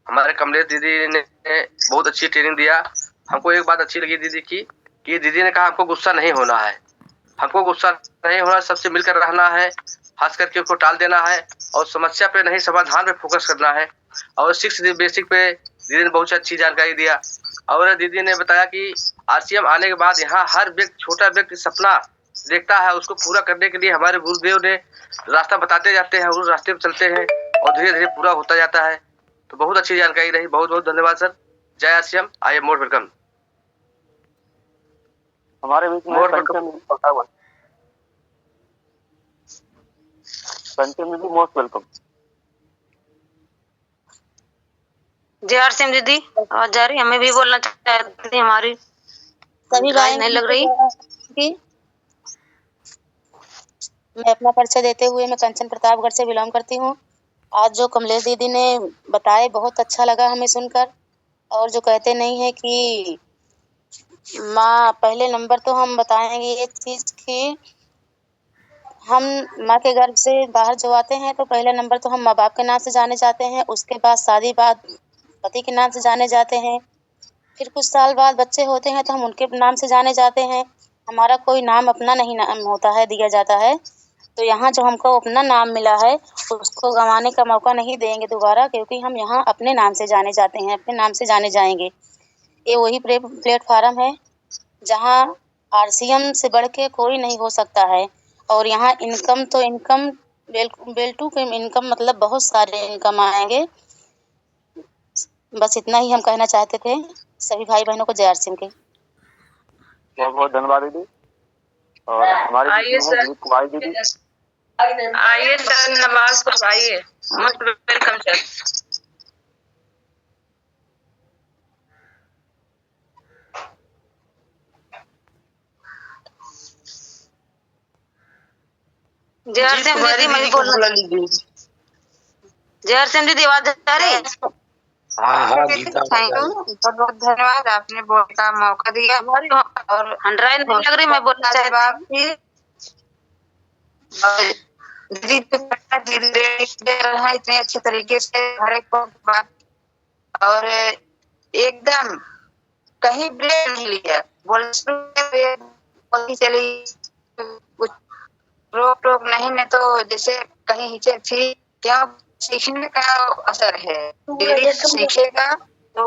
हमारे कमलेश दीदी ने बहुत अच्छी ट्रेनिंग दिया। हमको एक बात अच्छी लगी दीदी की, कि दीदी ने कहा हमको गुस्सा नहीं होना है, हमको गुस्सा नहीं होना, सबसे मिलकर रहना है, हंस करके उसको टाल देना है और समस्या पे नहीं समाधान पे फोकस करना है। और 6 बेसिक पे दीदी ने बहुत अच्छी जानकारी दिया। और दीदी ने बताया कि आरसीएम आने के बाद यहाँ हर व्यक्ति, छोटा व्यक्ति सपना देखता है, उसको पूरा करने के लिए हमारे गुरुदेव ने रास्ता बताते जाते हैं, उस रास्ते पे चलते हैं और धीरे धीरे पूरा होता जाता है। तो बहुत अच्छी जानकारी रही, बहुत बहुत धन्यवाद सर। जय RCM, I am most welcome. हमारे बीच में मोस्ट वेलकम। जय आरसीएम दीदी, आवाज जा रही? हमें भी बोलना चाहती थी, हमारी सभी बात नहीं लग रही कि मैं अपना परिचय देते हुए मैं कंचन प्रतापगढ़ से बिलोंग करती हूँ। आज जो कमलेश दीदी ने बताए बहुत अच्छा लगा हमें सुनकर। और जो कहते नहीं है कि माँ पहले नंबर तो हम बताएंगे ये चीज कि हम माँ के गर्भ से बाहर जो आते हैं तो पहला नंबर तो हम माँ बाप के नाम से जाने जाते हैं, उसके बाद शादी बाद पति के नाम से जाने जाते हैं, फिर कुछ साल बाद बच्चे होते हैं तो हम उनके नाम से जाने जाते हैं। हमारा कोई नाम अपना नहीं नाम होता है, दिया जाता है। तो यहाँ जो हमको अपना नाम मिला है उसको गंवाने का मौका नहीं देंगे दोबारा, क्योंकि हम यहाँ अपने नाम से जाने जाते हैं, अपने नाम से जाने जाएंगे। ये वही प्लेटफार्म है जहाँ आरसीएम से बढ़ के कोई नहीं हो सकता है। और यहाँ इनकम तो इनकम बेल्टू के इनकम मतलब बहुत सारे इनकम आएंगे। बस इतना ही हम कहना चाहते थे सभी भाई बहनों को। जय आरसीएम के बहुत बहुत धन्यवाद दीदी। और हमारे आइए सर, आइए सर, नवाज साहब आइए, मोस्ट वेलकम सर। जय आरसीएम दीदी, मैं भी बोलना। जय आरसीएम दीदी, आवाज आ रही है? बहुत बहुत धन्यवाद, आपने बोलने का मौका दिया और हंड्राइन नहीं लग रही, मैं बोलना चाहती दीदी दे रहा है इतने अच्छे तरीके से हर एक बात, और एकदम कहीं ब्रेक नहीं लिया, बोलती चली, कुछ रोक टोक नहीं, नहीं तो जैसे कहीं हिचक थी। क्या सीखने का असर है, सीखेगा तो